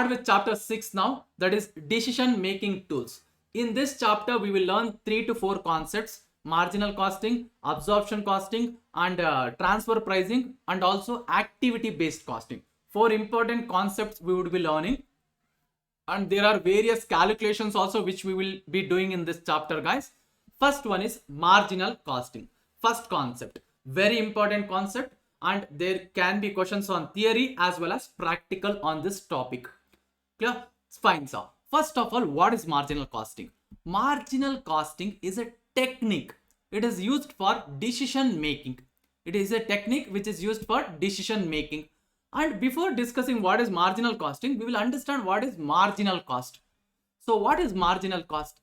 start with chapter 6 now, that is decision making tools. In this chapter, we will learn 3 to 4 concepts: marginal costing, absorption costing, and transfer pricing, and also activity based costing. 4 important concepts we would be learning, and there are various calculations also which we will be doing in this chapter, guys. First one is marginal costing. First concept, very important concept, and there can be questions on theory as well as practical on this topic. Clear? Fine, sir. First of all, what is marginal costing? Marginal costing is a technique. It is used for decision making. It is a technique which is used for decision making. And before discussing what is marginal costing, we will understand what is marginal cost. So what is marginal cost?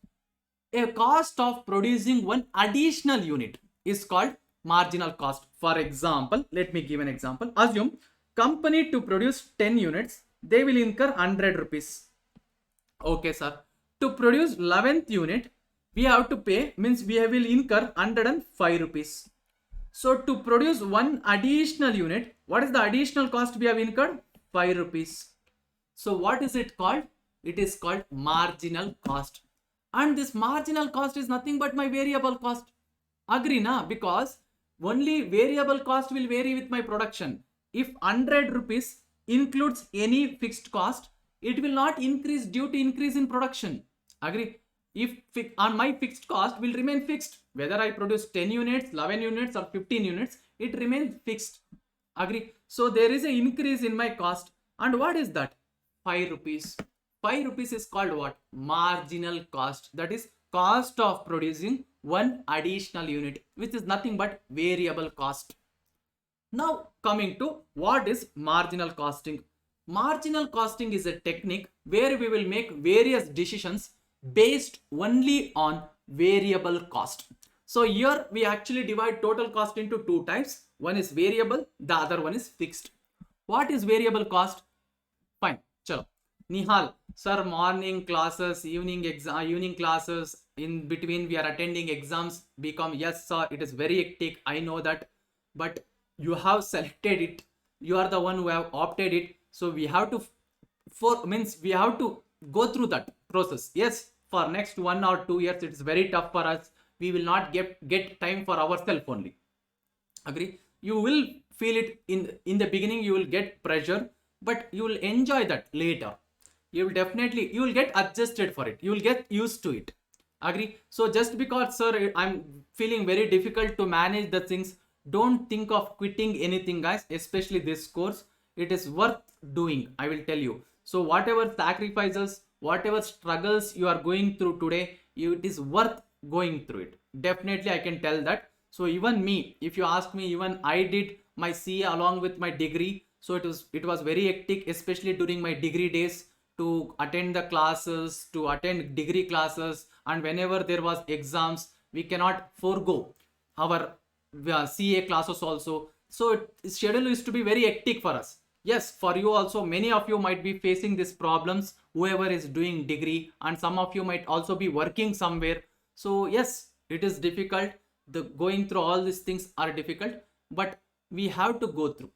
A cost of producing one additional unit is called marginal cost. For example, let me give an example. Assume company to produce 10 units, they will incur 100 rupees. Okay, sir. To produce 11th unit, we have to pay, means we will incur 105 rupees. So to produce one additional unit, what is the additional cost we have incurred? 5 rupees. So what is it called? It is called marginal cost. And this marginal cost is nothing but my variable cost. Agree na? Because only variable cost will vary with my production. If 100 rupees includes any fixed cost, it will not increase due to increase in production. Agree? If on my fixed cost will remain fixed, whether I produce 10 units, 11 units or 15 units, it remains fixed. Agree? So there is an increase in my cost. And what is that? 5 rupees. 5 rupees is called what? Marginal cost. That is cost of producing one additional unit, which is nothing but variable cost. Now coming to what is marginal costing. Marginal costing is a technique where we will make various decisions based only on variable cost. So here we actually divide total cost into two types. One is variable, the other one is fixed. What is variable cost? Fine. Chalo. Nihal, sir, morning classes, evening classes, in between we are attending exams, become, yes sir, it is very hectic, I know that, but you have selected it, you are the one who have opted it, so we have to we have to go through that process. Yes, for next 1 or 2 years it is very tough for us, we will not get time for ourselves only. Agree? You will feel it in the beginning, you will get pressure, but you will enjoy that later. You will get adjusted for it, you will get used to it. Agree? So just because sir, I'm feeling very difficult to manage the things, don't think of quitting anything, guys, especially this course. It is worth doing, I will tell you. So whatever sacrifices, whatever struggles you are going through today, it is worth going through it. Definitely I can tell that. So even me, if you ask me, even I did my CA along with my degree. So it was very hectic, especially during my degree days, to attend the classes, to attend degree classes, and whenever there was exams, we cannot forego our CA classes also. So schedule used to be very hectic for us. Yes, for you also, many of you might be facing these problems, whoever is doing degree, and some of you might also be working somewhere. So yes, it is difficult. The going through all these things are difficult, but we have to go through.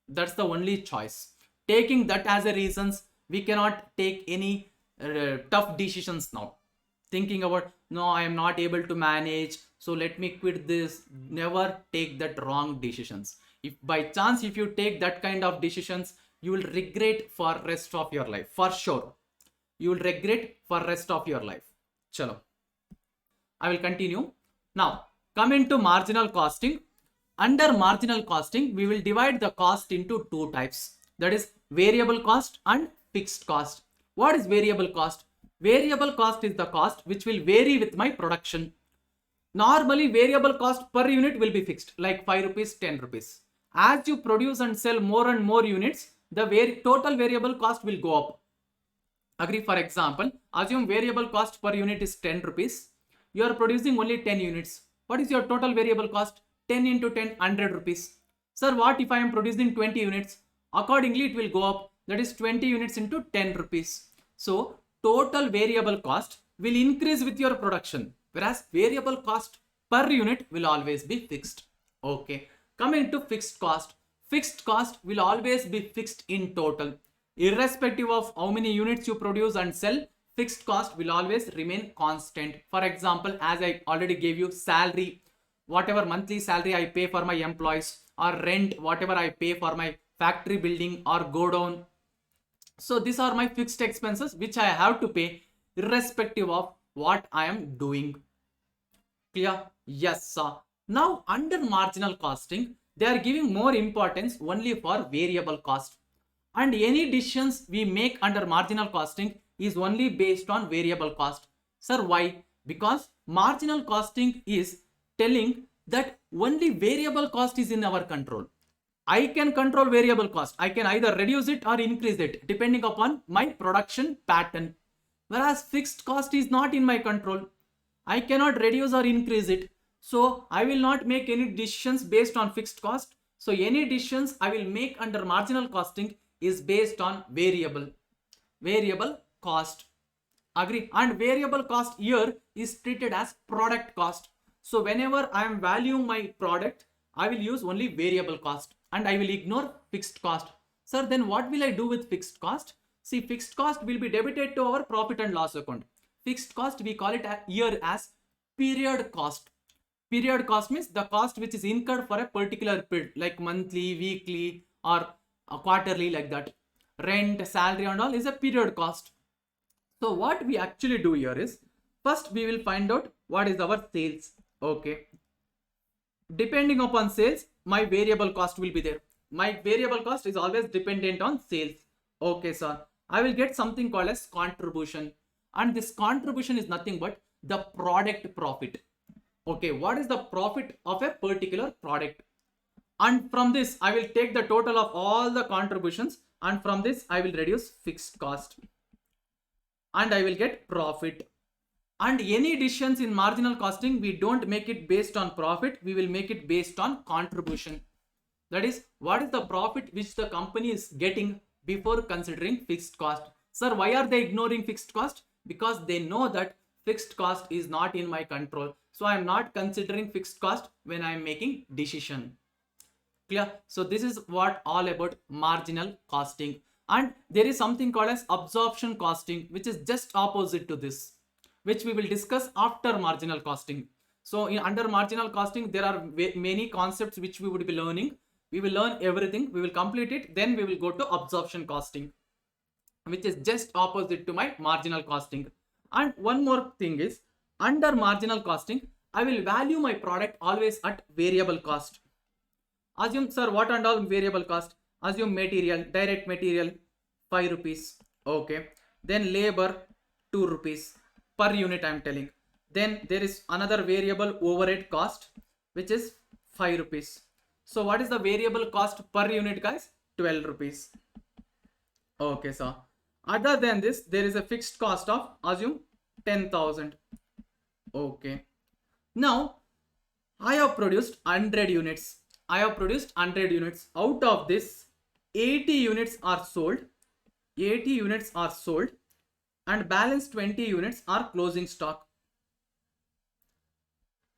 That's the only choice. Taking that as a reasons, we cannot take any tough decisions now. Thinking about, no, I am not able to manage, so let me quit this. Never take that wrong decisions. If by chance, if you take that kind of decisions, you will regret for rest of your life. For sure. You will regret for rest of your life. Chalo. I will continue. Now, come into marginal costing. Under marginal costing, we will divide the cost into two types. That is variable cost and fixed cost. What is variable cost? Variable cost is the cost which will vary with my production. Normally, variable cost per unit will be fixed, like 5 rupees, 10 rupees. As you produce and sell more and more units, the total variable cost will go up. Agree? For example, assume variable cost per unit is 10 rupees. You are producing only 10 units. What is your total variable cost? 10 into 10, 100 rupees. Sir, what if I am producing 20 units? Accordingly, it will go up. That is 20 units into 10 rupees. So, total variable cost will increase with your production, whereas variable cost per unit will always be fixed. Okay. Coming to fixed cost. Fixed cost will always be fixed in total. Irrespective of how many units you produce and sell, fixed cost will always remain constant. For example, as I already gave you, salary, whatever monthly salary I pay for my employees, or rent, whatever I pay for my factory building or go down. So these are my fixed expenses which I have to pay irrespective of what I am doing. Clear? Yes, sir. Now under marginal costing, they are giving more importance only for variable cost. And any decisions we make under marginal costing is only based on variable cost. Sir, why? Because marginal costing is telling that only variable cost is in our control. I can control variable cost. I can either reduce it or increase it depending upon my production pattern. Whereas fixed cost is not in my control. I cannot reduce or increase it. So I will not make any decisions based on fixed cost. So any decisions I will make under marginal costing is based on variable cost. Agree? And variable cost here is treated as product cost. So whenever I am valuing my product, I will use only variable cost and I will ignore fixed cost. Sir, then what will I do with fixed cost? See, fixed cost will be debited to our profit and loss account. Fixed cost, we call it here as period cost. Period cost means the cost which is incurred for a particular period, like monthly, weekly, or quarterly, like that. Rent, salary and all is a period cost. So what we actually do here is, first we will find out what is our sales. Okay. Depending upon sales, my variable cost will be there. My variable cost is always dependent on sales. Okay, sir. I will get something called as contribution. And this contribution is nothing but the product profit. Okay, what is the profit of a particular product? And from this, I will take the total of all the contributions, and from this, I will reduce fixed cost. And I will get profit. And any decisions in marginal costing, we don't make it based on profit, we will make it based on contribution. That is, what is the profit which the company is getting before considering fixed cost. Sir, why are they ignoring fixed cost? Because they know that fixed cost is not in my control. So I am not considering fixed cost when I am making decision. Clear? So this is what all about marginal costing. And there is something called as absorption costing, which is just opposite to this, which we will discuss after marginal costing. So under marginal costing, there are many concepts which we would be learning. We will learn everything. We will complete it. Then we will go to absorption costing, which is just opposite to my marginal costing. And one more thing is, under marginal costing, I will value my product always at variable cost. Assume, sir, what and all variable cost? Assume material, direct material, 5 rupees. Okay. Then labor, 2 rupees per unit, I am telling. Then there is another variable overhead cost, which is 5 rupees. So what is the variable cost per unit, guys? 12 rupees. Okay, sir. Other than this, there is a fixed cost of, assume, 10,000. Okay. Now, I have produced 100 units. Out of this, 80 units are sold. 80 units are sold. And balance 20 units are closing stock.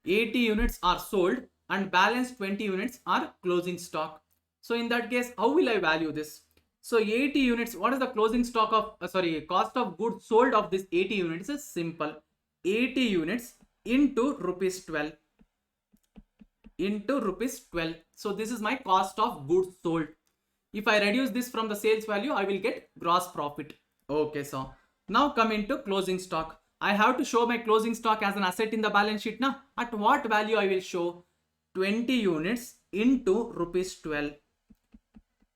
80 units are sold and balance 20 units are closing stock. So in that case, how will I value this? So 80 units, what is the closing stock of, cost of goods sold of this 80 units is simple. 80 units into rupees 12. Into rupees 12. So this is my cost of goods sold. If I reduce this from the sales value, I will get gross profit. Okay, so now come into closing stock. I have to show my closing stock as an asset in the balance sheet now. At what value I will show? 20 units into rupees 12.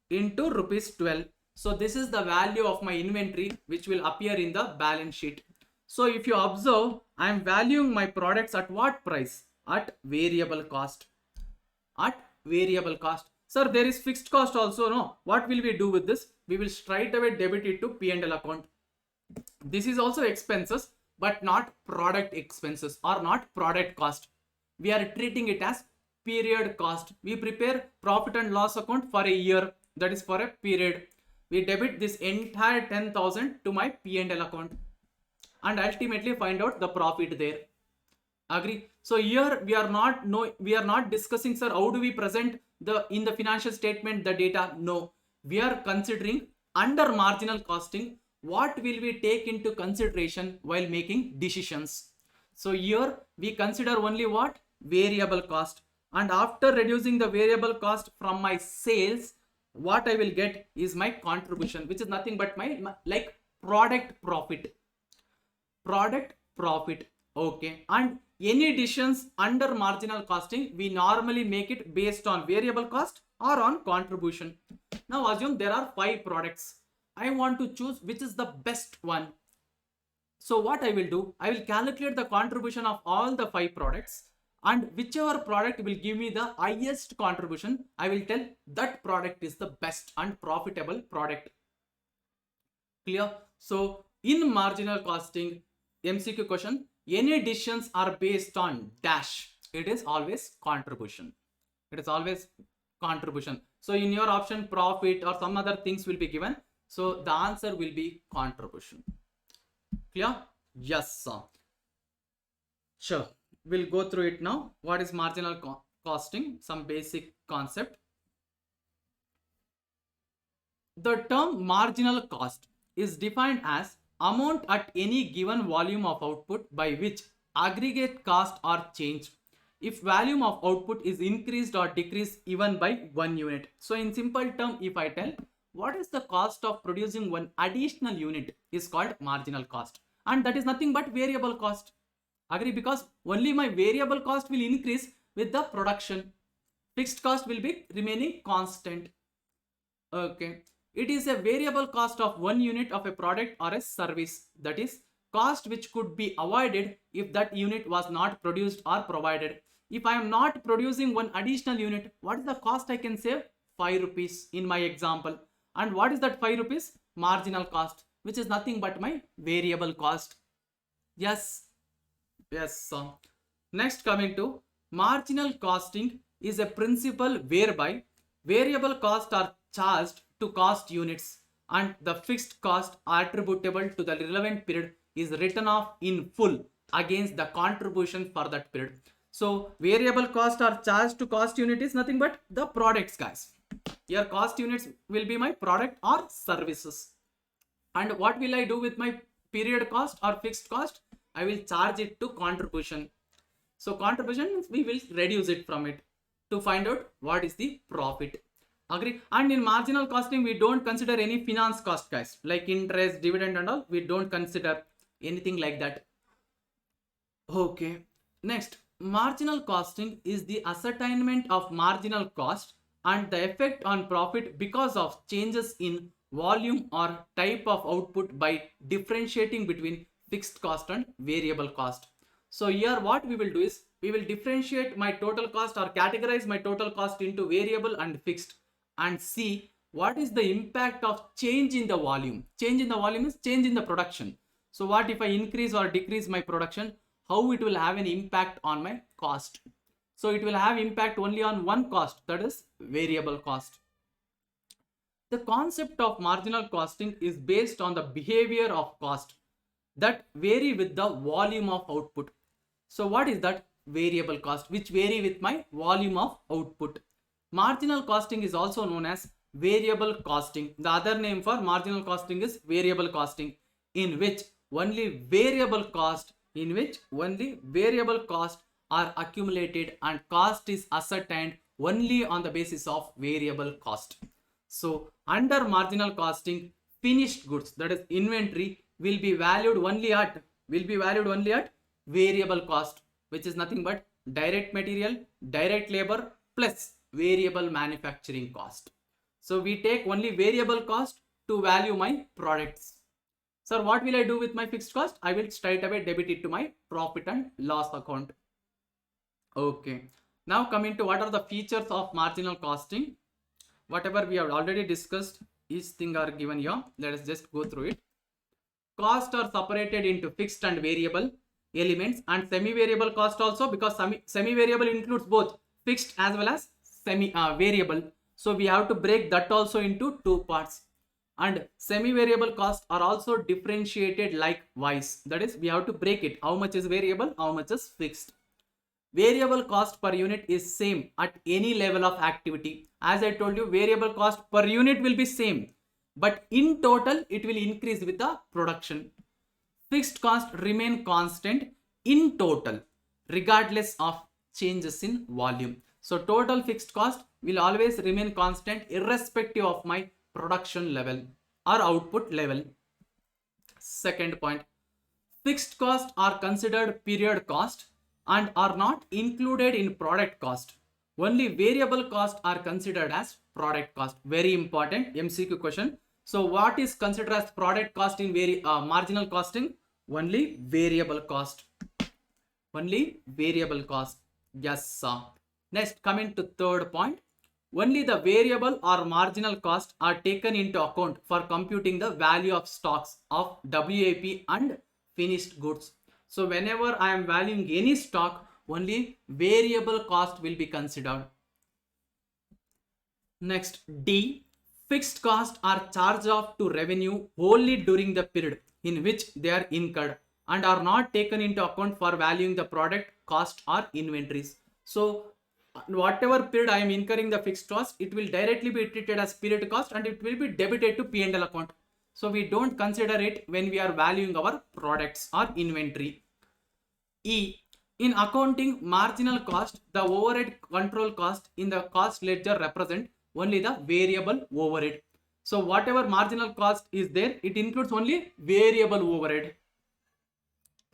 Into rupees 12. So this is the value of my inventory which will appear in the balance sheet. So if you observe, I am valuing my products at what price? At variable cost. At variable cost. Sir, there is fixed cost also, no? What will we do with this? We will straight away debit it to P&L account. This is also expenses, but not product expenses or not product cost. We are treating it as period cost. We prepare profit and loss account for a year, that is for a period. We debit this entire 10,000 to my P&L account and ultimately find out the profit there. Agree? So here we are not discussing, sir, how do we present in the financial statement the data? No, we are considering under marginal costing, what will we take into consideration while making decisions? So here we consider only what? Variable cost. And after reducing the variable cost from my sales, what I will get is my contribution, which is nothing but my like product profit. Product profit. Okay. And any decisions under marginal costing, we normally make it based on variable cost or on contribution. Now assume there are 5 products. I want to choose which is the best one. So what I will do, I will calculate the contribution of all the 5 products, and whichever product will give me the highest contribution, I will tell that product is the best and profitable product. Clear? So in marginal costing, MCQ question, any decisions are based on dash. It is always contribution. It is always contribution. So in your option, profit or some other things will be given. So the answer will be contribution. Clear? Yes, sir. Sure. We'll go through it now. What is marginal costing? Some basic concept. The term marginal cost is defined as amount at any given volume of output by which aggregate cost are changed if volume of output is increased or decreased even by 1 unit. So in simple term, if I tell what is the cost of producing one additional unit is called marginal cost, and that is nothing but variable cost. Agree? Because only my variable cost will increase with the production. Fixed cost will be remaining constant. Okay. It is a variable cost of 1 unit of a product or a service. That is cost which could be avoided if that unit was not produced or provided. If I am not producing one additional unit, what is the cost I can save? 5 rupees in my example. And what is that 5 rupees? Marginal cost, which is nothing but my variable cost. Yes. Yes. Next, coming to marginal costing is a principle whereby variable costs are charged to cost units and the fixed cost attributable to the relevant period is written off in full against the contribution for that period. So variable costs are charged to cost unit is nothing but the products, guys. Your cost units will be my product or services. And what will I do with my period cost or fixed cost? I will charge it to contribution. So contribution means we will reduce it from it to find out what is the profit. Agree? And in marginal costing, we don't consider any finance cost, guys, like interest, dividend and all. We don't consider anything like that. Okay. Next, marginal costing is the ascertainment of marginal cost and the effect on profit because of changes in volume or type of output by differentiating between fixed cost and variable cost. So here what we will do is we will differentiate my total cost or categorize my total cost into variable and fixed and see what is the impact of change in the volume. Change in the volume is change in the production. So what if I increase or decrease my production, how it will have an impact on my cost. So it will have impact only on one cost, that is variable cost. The concept of marginal costing is based on the behavior of cost that vary with the volume of output. So what is that? Variable cost, which vary with my volume of output. Marginal costing is also known as variable costing. The other name for marginal costing is variable costing, in which only variable cost are accumulated and cost is ascertained only on the basis of variable cost. So under marginal costing, finished goods, that is inventory, will be valued only at variable cost, which is nothing but direct material, direct labor plus variable manufacturing cost. So we take only variable cost to value my products. Sir, what will I do with my fixed cost? I will straight away debit it to my profit and loss account. Okay. Now coming to what are the features of marginal costing. Whatever we have already discussed, each thing are given here. Let us just go through it. Costs are separated into fixed and variable elements and semi-variable cost also, because semi-variable includes both fixed as well as variable. So we have to break that also into 2 parts. And semi-variable costs are also differentiated likewise. That is, we have to break it. How much is variable, how much is fixed. Variable cost per unit is same at any level of activity. As I told you, variable cost per unit will be same. but in total it will increase with the production. Fixed cost remain constant in total regardless of changes in volume. So total fixed cost will always remain constant irrespective of my production level or output level. Second point, fixed costs are considered period cost and are not included in product cost. Only variable costs are considered as product cost. Very important MCQ question. So what is considered as product cost in marginal costing? Only variable cost. Only variable cost. Yes, sir. Next, coming to third point. Only the variable or marginal cost are taken into account for computing the value of stocks of WIP and finished goods. So whenever I am valuing any stock, only variable cost will be considered. Next, D. Fixed costs are charged off to revenue only during the period in which they are incurred and are not taken into account for valuing the product, cost or inventories. So whatever period I am incurring the fixed cost, it will directly be treated as period cost and it will be debited to P&L account. So we don't consider it when we are valuing our products or inventory. E. In accounting marginal cost, the overhead control cost in the cost ledger represent only the variable overhead. So whatever marginal cost is there, it includes only variable overhead.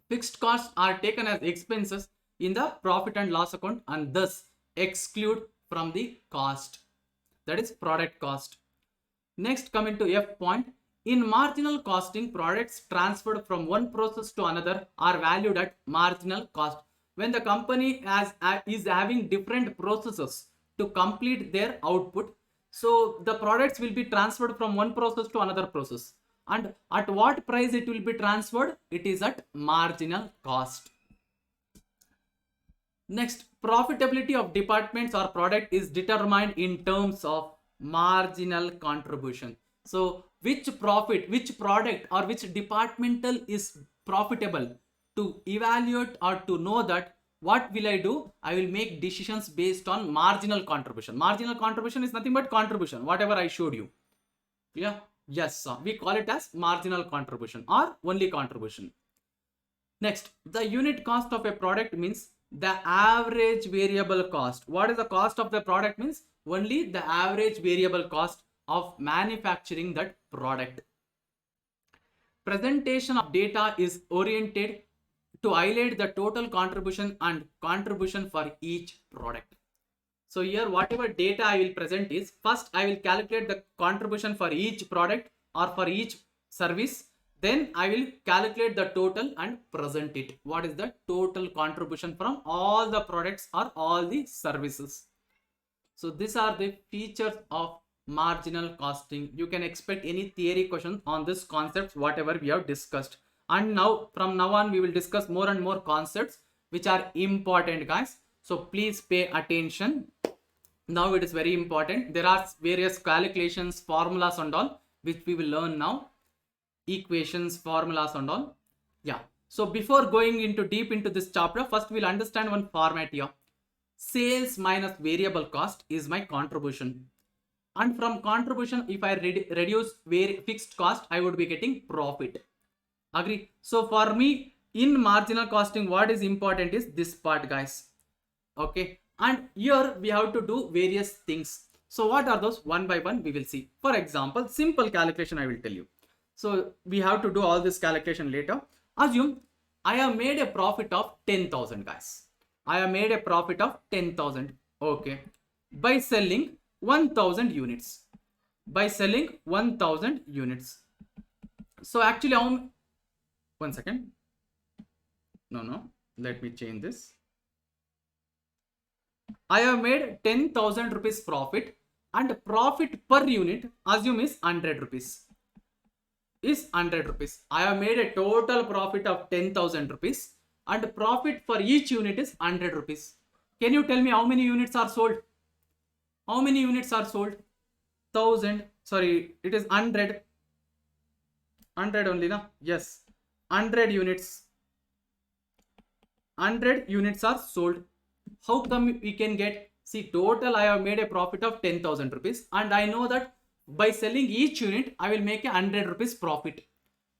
Fixed costs are taken as expenses in the profit and loss account and thus exclude from the cost. That is product cost. Next, coming to F point. In marginal costing, products transferred from one process to another are valued at marginal cost. When the company is having different processes to complete their output, so the products will be transferred from one process to another process. And at what price it will be transferred? It is at marginal cost. Next, profitability of departments or product is determined in terms of marginal contribution. So which profit, which product or which departmental is profitable, to evaluate or to know that, what will I do? I will make decisions based on marginal contribution. Marginal contribution is nothing but contribution, whatever I showed you. Yeah, yes, we call it as marginal contribution or only contribution. Next, the unit cost of a product means the average variable cost. What is the cost of the product means? Only the average variable cost of manufacturing that product. Presentation of data is oriented to highlight the total contribution and contribution for each product. So here whatever data I will present is, first I will calculate the contribution for each product or for each service. Then I will calculate the total and present it. What is the total contribution from all the products or all the services? So these are the features of marginal costing. You can expect any theory question on this concepts, whatever we have discussed. And now from now on we will discuss more and more concepts which are important, guys. So please pay attention. Now it is very important. There are various calculations, formulas and all which we will learn now. Equations, formulas and all. Yeah. So before going into deep into this chapter, first we'll understand one format here. Sales minus variable cost is my contribution. And from contribution, if I reduce fixed cost, I would be getting profit. Agree? So for me, in marginal costing, what is important is this part, guys. Okay. And here we have to do various things. So what are those? One by one we will see. For example, simple calculation I will tell you. So we have to do all this calculation later. Assume I have made a profit of 10,000, guys. I have made a profit of 10,000. Okay. By selling 1,000 units. By selling 1,000 units. So actually, one second. No. Let me change this. I have made 10,000 rupees profit and profit per unit, assume is 100 rupees. Is 100 rupees. I have made a total profit of 10,000 rupees and profit for each unit is 100 rupees. Can you tell me how many units are sold? How many units are sold? 1,000. Sorry, it is 100. 100 only, na? Yes. 100 units. 100 units are sold. How come we can get? See, total I have made a profit of 10,000 rupees and I know that by selling each unit, I will make a 100 rupees profit.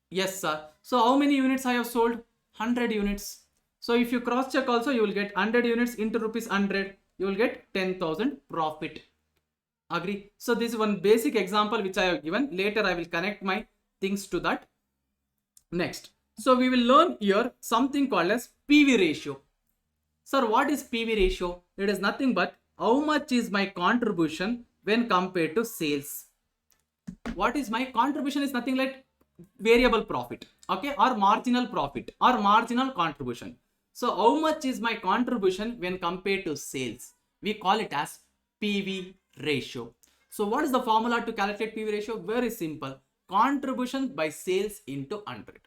Yes, sir. So how many units I have sold? 100 units. So if you cross check also, you will get 100 units into rupees 100. You will get 10,000 profit. Agree? So this is one basic example which I have given. Later I will connect my things to that. Next. So we will learn here something called as PV ratio. Sir, what is PV ratio? It is nothing but how much is my contribution when compared to sales. What is my contribution is nothing like variable profit, okay, or marginal profit or marginal contribution. So how much is my contribution when compared to sales? We call it as PV ratio. So what is the formula to calculate PV ratio? Very simple. Contribution by sales into 100.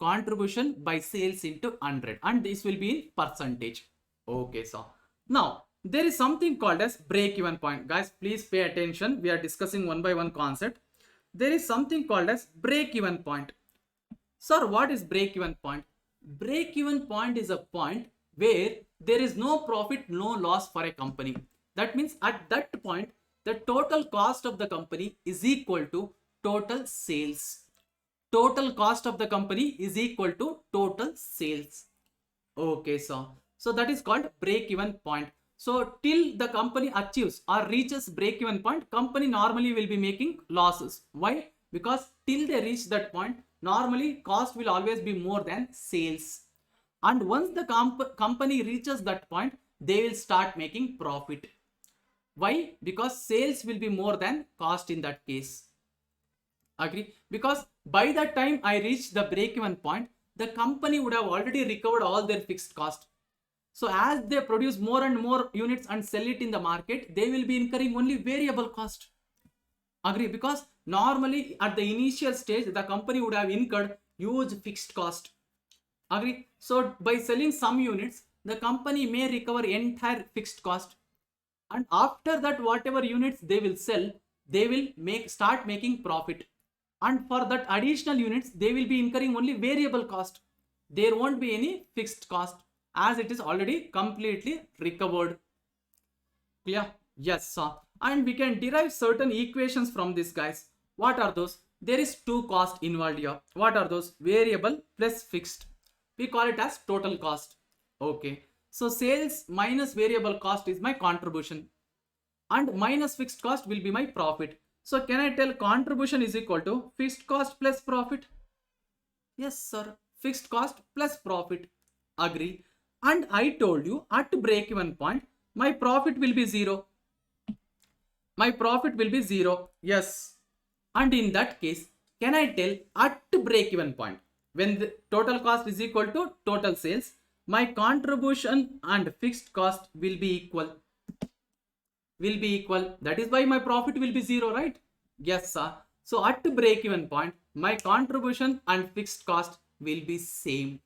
Contribution by sales into 100, and this will be in percentage. Okay, so now there is something called as break-even point. Guys, please pay attention. We are discussing one by one concept. There is something called as break-even point. Sir, what is break-even point? Break-even point is a point where there is no profit, no loss for a company. That means at that point, the total cost of the company is equal to total sales. Total cost of the company is equal to total sales. Okay, so that is called break-even point. So till the company achieves or reaches break-even point, company normally will be making losses. Why? Because till they reach that point, normally cost will always be more than sales. And once the company reaches that point, they will start making profit. Why? Because sales will be more than cost in that case. Agree? Because by that time I reach the break-even point, the company would have already recovered all their fixed cost. So as they produce more and more units and sell it in the market, they will be incurring only variable cost. Agree? Because normally at the initial stage, the company would have incurred huge fixed cost. Agree? So by selling some units, the company may recover entire fixed cost. And after that, whatever units they will sell, they will start making profit. And for that additional units, they will be incurring only variable cost. There won't be any fixed cost, as it is already completely recovered. Clear? Yes, sir. And we can derive certain equations from this, guys. What are those? There is two costs involved here. What are those? Variable plus fixed. We call it as total cost. Okay. So sales minus variable cost is my contribution. And minus fixed cost will be my profit. So can I tell contribution is equal to fixed cost plus profit? Yes, sir. Fixed cost plus profit. Agree. And I told you at break-even point, my profit will be 0. My profit will be 0. Yes. And in that case, can I tell at break-even point, when the total cost is equal to total sales, my contribution and fixed cost will be equal. Will be equal. That is why my profit will be 0, right? Yes, sir. So at break-even point, my contribution and fixed cost will be same.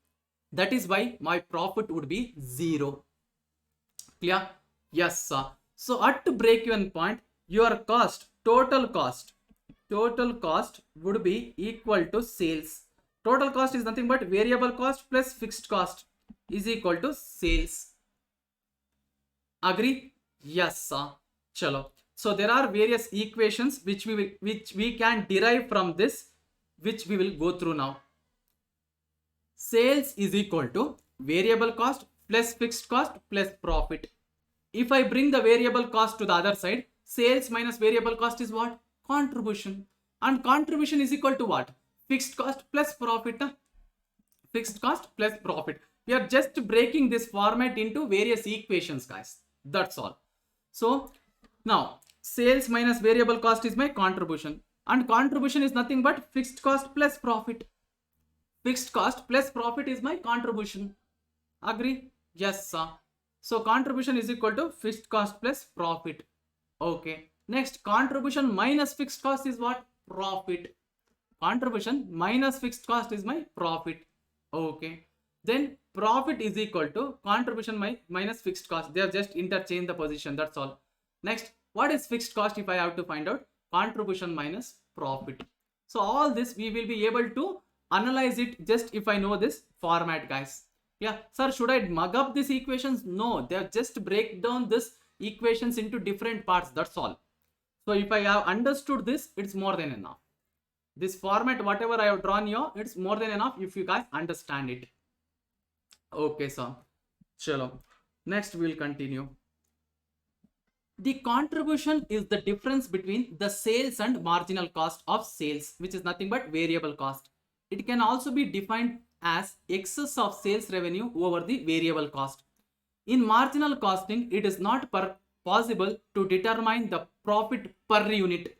That is why my profit would be 0. Clear? Yes, sir. So at break-even point, your cost, total cost would be equal to sales. Total cost is nothing but variable cost plus fixed cost is equal to sales. Agree? Yes, sir. Chalo. So there are various equations which we can derive from this, which we will go through now. Sales is equal to variable cost plus fixed cost plus profit. If I bring the variable cost to the other side, sales minus variable cost is what? Contribution. And contribution is equal to what? Fixed cost plus profit. Fixed cost plus profit. We are just breaking this format into various equations, guys. That's all. So now sales minus variable cost is my contribution. And contribution is nothing but fixed cost plus profit. Fixed cost plus profit is my contribution. Agree? Yes, sir. So contribution is equal to fixed cost plus profit. Okay. Next, contribution minus fixed cost is what? Profit. Contribution minus fixed cost is my profit. Okay. Then profit is equal to contribution minus fixed cost. They have just interchanged the position. That's all. Next, what is fixed cost if I have to find out? Contribution minus profit. So all this we will be able to analyze it just if I know this format, guys. Yeah, sir, should I mug up these equations? No, they just break down this equations into different parts. That's all. So if I have understood this, it's more than enough. This format, whatever I have drawn here, it's more than enough if you guys understand it. Okay, sir. Chalo. Next, we'll continue. The contribution is the difference between the sales and marginal cost of sales, which is nothing but variable cost. It can also be defined as excess of sales revenue over the variable cost. In marginal costing, it is not possible to determine the profit per unit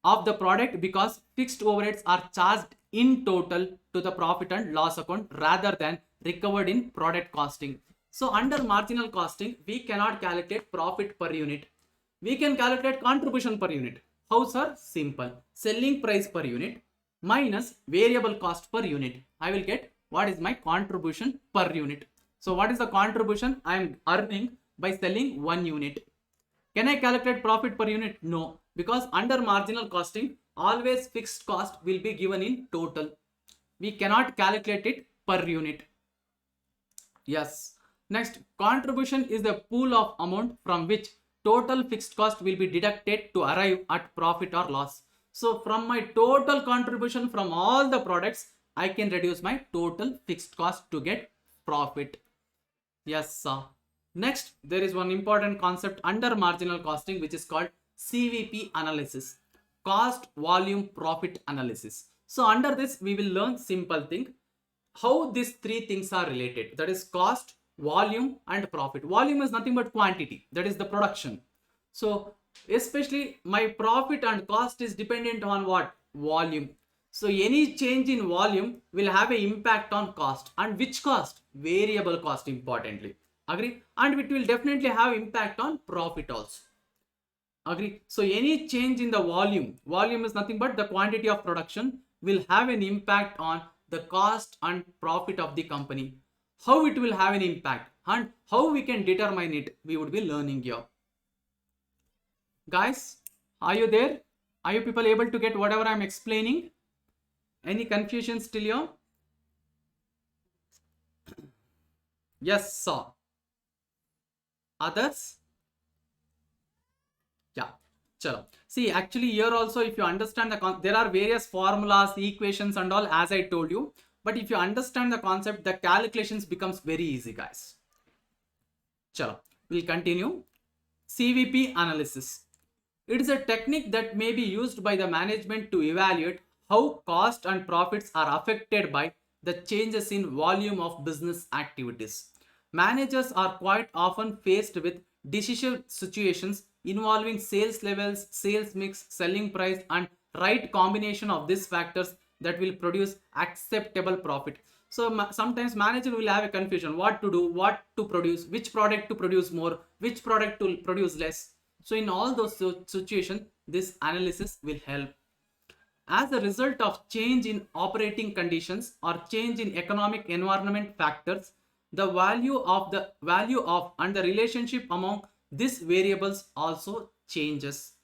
of the product because fixed overheads are charged in total to the profit and loss account rather than recovered in product costing. So under marginal costing, we cannot calculate profit per unit. We can calculate contribution per unit. How, sir? Simple. Selling price per unit minus variable cost per unit. I will get what is my contribution per unit. So what is the contribution I am earning by selling 1 unit? Can I calculate profit per unit? No, because under marginal costing, always fixed cost will be given in total. We cannot calculate it per unit. Yes. Next, contribution is the pool of amount from which total fixed cost will be deducted to arrive at profit or loss. So from my total contribution from all the products, I can reduce my total fixed cost to get profit. Yes, sir. Next, there is one important concept under marginal costing, which is called CVP analysis, cost volume profit analysis. So under this, we will learn simple thing, how these three things are related. That is cost, volume and profit. Volume is nothing but quantity, that is the production. So especially my profit and cost is dependent on what? Volume. So any change in volume will have an impact on cost. And which cost? Variable cost, importantly. Agree? And it will definitely have impact on profit also. Agree? So any change in the volume is nothing but the quantity of production, will have an impact on the cost and profit of the company. How it will have an impact and how we can determine it, we would be learning here. Guys, are you there? Are you people able to get whatever I am explaining? Any confusion still here? Yes, sir. Others? Yeah. Chalo. See, actually here also, if you understand there are various formulas, equations and all, as I told you. But if you understand the concept, the calculations becomes very easy, guys. Chalo. We'll continue. CVP analysis. It is a technique that may be used by the management to evaluate how cost and profits are affected by the changes in volume of business activities. Managers are quite often faced with decision situations involving sales levels, sales mix, selling price and right combination of these factors that will produce acceptable profit. So sometimes manager will have a confusion, what to do, what to produce, which product to produce more, which product to produce less. So in all those situations, this analysis will help. As a result of change in operating conditions or change in economic environment factors, the value of and the relationship among these variables also changes.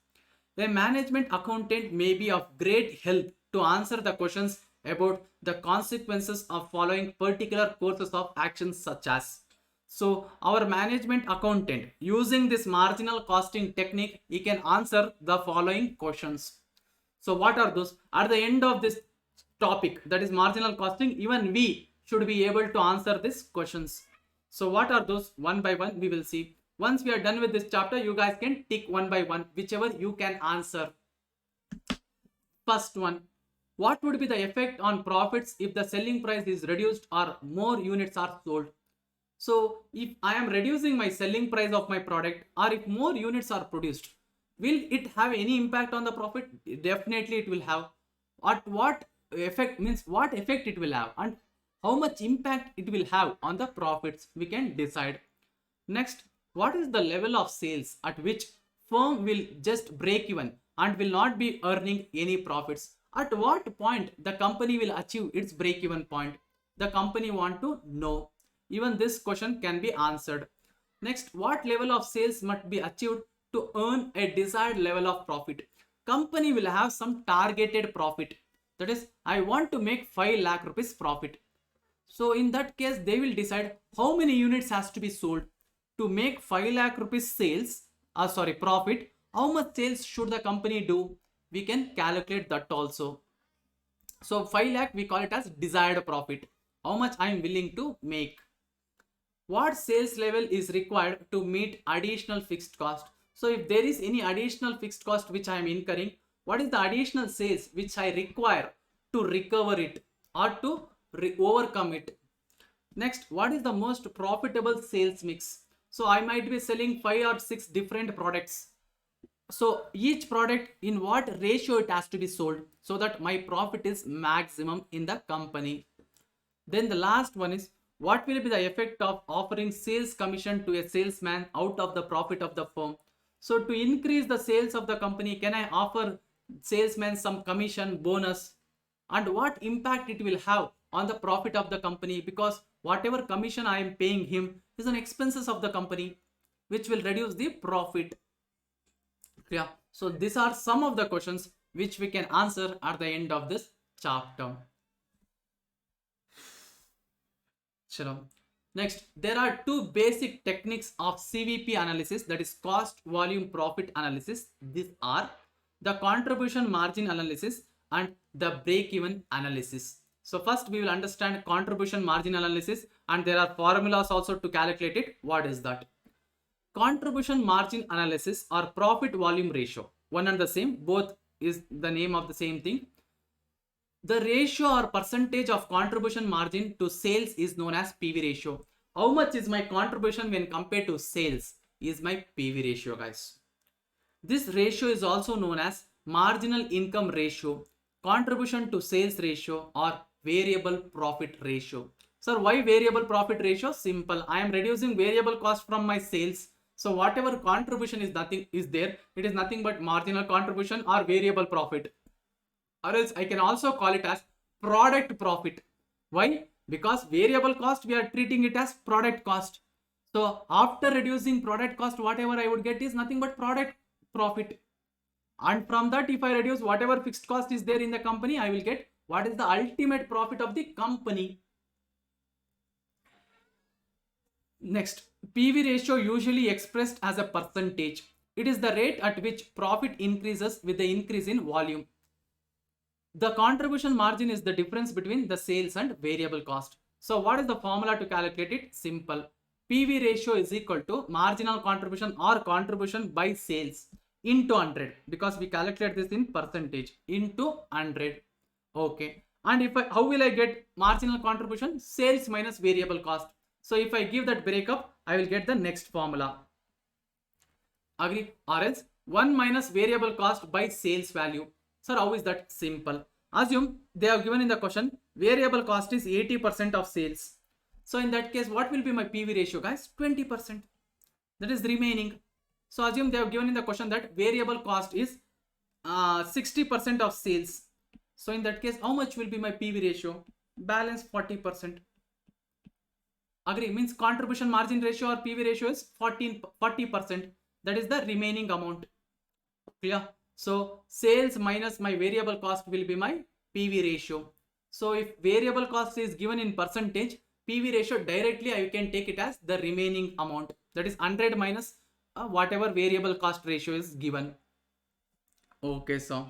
A management accountant may be of great help to answer the questions about the consequences of following particular courses of action such as. So our management accountant, using this marginal costing technique, he can answer the following questions. So what are those? At the end of this topic, that is marginal costing, even we should be able to answer these questions. So what are those? One by one we will see. Once we are done with this chapter, you guys can tick one by one, whichever you can answer. First one, what would be the effect on profits if the selling price is reduced or more units are sold? So if I am reducing my selling price of my product or if more units are produced, will it have any impact on the profit? Definitely it will have. What effect means what effect it will have and how much impact it will have on the profits, we can decide. Next, what is the level of sales at which firm will just break even and will not be earning any profits? At what point the company will achieve its break even point? The company want to know. Even this question can be answered. Next, what level of sales must be achieved to earn a desired level of profit? Company will have some targeted profit. That is, I want to make 5 lakh rupees profit. So in that case, they will decide how many units has to be sold to make 5 lakh rupees sales, profit. How much sales should the company do? We can calculate that also. So 5 lakh, we call it as desired profit. How much I am willing to make. What sales level is required to meet additional fixed cost? So if there is any additional fixed cost which I am incurring, what is the additional sales which I require to recover it or to overcome it? Next, what is the most profitable sales mix? So I might be selling 5 or 6 different products. So each product, in what ratio it has to be sold so that my profit is maximum in the company. Then the last one is, what will be the effect of offering sales commission to a salesman out of the profit of the firm? So to increase the sales of the company, can I offer salesman some commission bonus? And what impact it will have on the profit of the company, because whatever commission I am paying him is an expenses of the company, which will reduce the profit. Yeah, so these are some of the questions which we can answer at the end of this chapter. Sure. Next, there are two basic techniques of CVP analysis, that is cost volume profit analysis. These are the contribution margin analysis and the break-even analysis. So first we will understand contribution margin analysis, and there are formulas also to calculate it. What is that? Contribution margin analysis or profit volume ratio, one and the same, both is the name of the same thing. The ratio or percentage of contribution margin to sales is known as PV ratio. How much is my contribution when compared to sales is my PV ratio, guys. This ratio is also known as marginal income ratio, contribution to sales ratio, or variable profit ratio. Sir, why variable profit ratio? Simple. I am reducing variable cost from my sales. So whatever contribution is there, it is nothing but marginal contribution or variable profit. Or else I can also call it as product profit. Why? Because variable cost, we are treating it as product cost. So after reducing product cost, whatever I would get is nothing but product profit. And from that, if I reduce whatever fixed cost is there in the company, I will get what is the ultimate profit of the company. Next, PV ratio usually expressed as a percentage. It is the rate at which profit increases with the increase in volume. The contribution margin is the difference between the sales and variable cost. So what is the formula to calculate it? Simple. PV ratio is equal to marginal contribution or contribution by sales into 100, because we calculate this in percentage, into 100. Okay. And how will I get marginal contribution? Sales minus variable cost. So if I give that breakup, I will get the next formula. Agree? Or else 1 minus variable cost by sales value. Sir, how is that? Simple. Assume they have given in the question variable cost is 80% of sales. So in that case, what will be my PV ratio, guys? 20%. That is remaining. So assume they have given in the question that variable cost is 60% of sales. So in that case, how much will be my PV ratio? Balance 40%. Agree? Means contribution margin ratio or PV ratio is 40%. That is the remaining amount. Clear? So sales minus my variable cost will be my PV ratio. So if variable cost is given in percentage, PV ratio directly I can take it as the remaining amount. That is 100 minus whatever variable cost ratio is given. Okay, so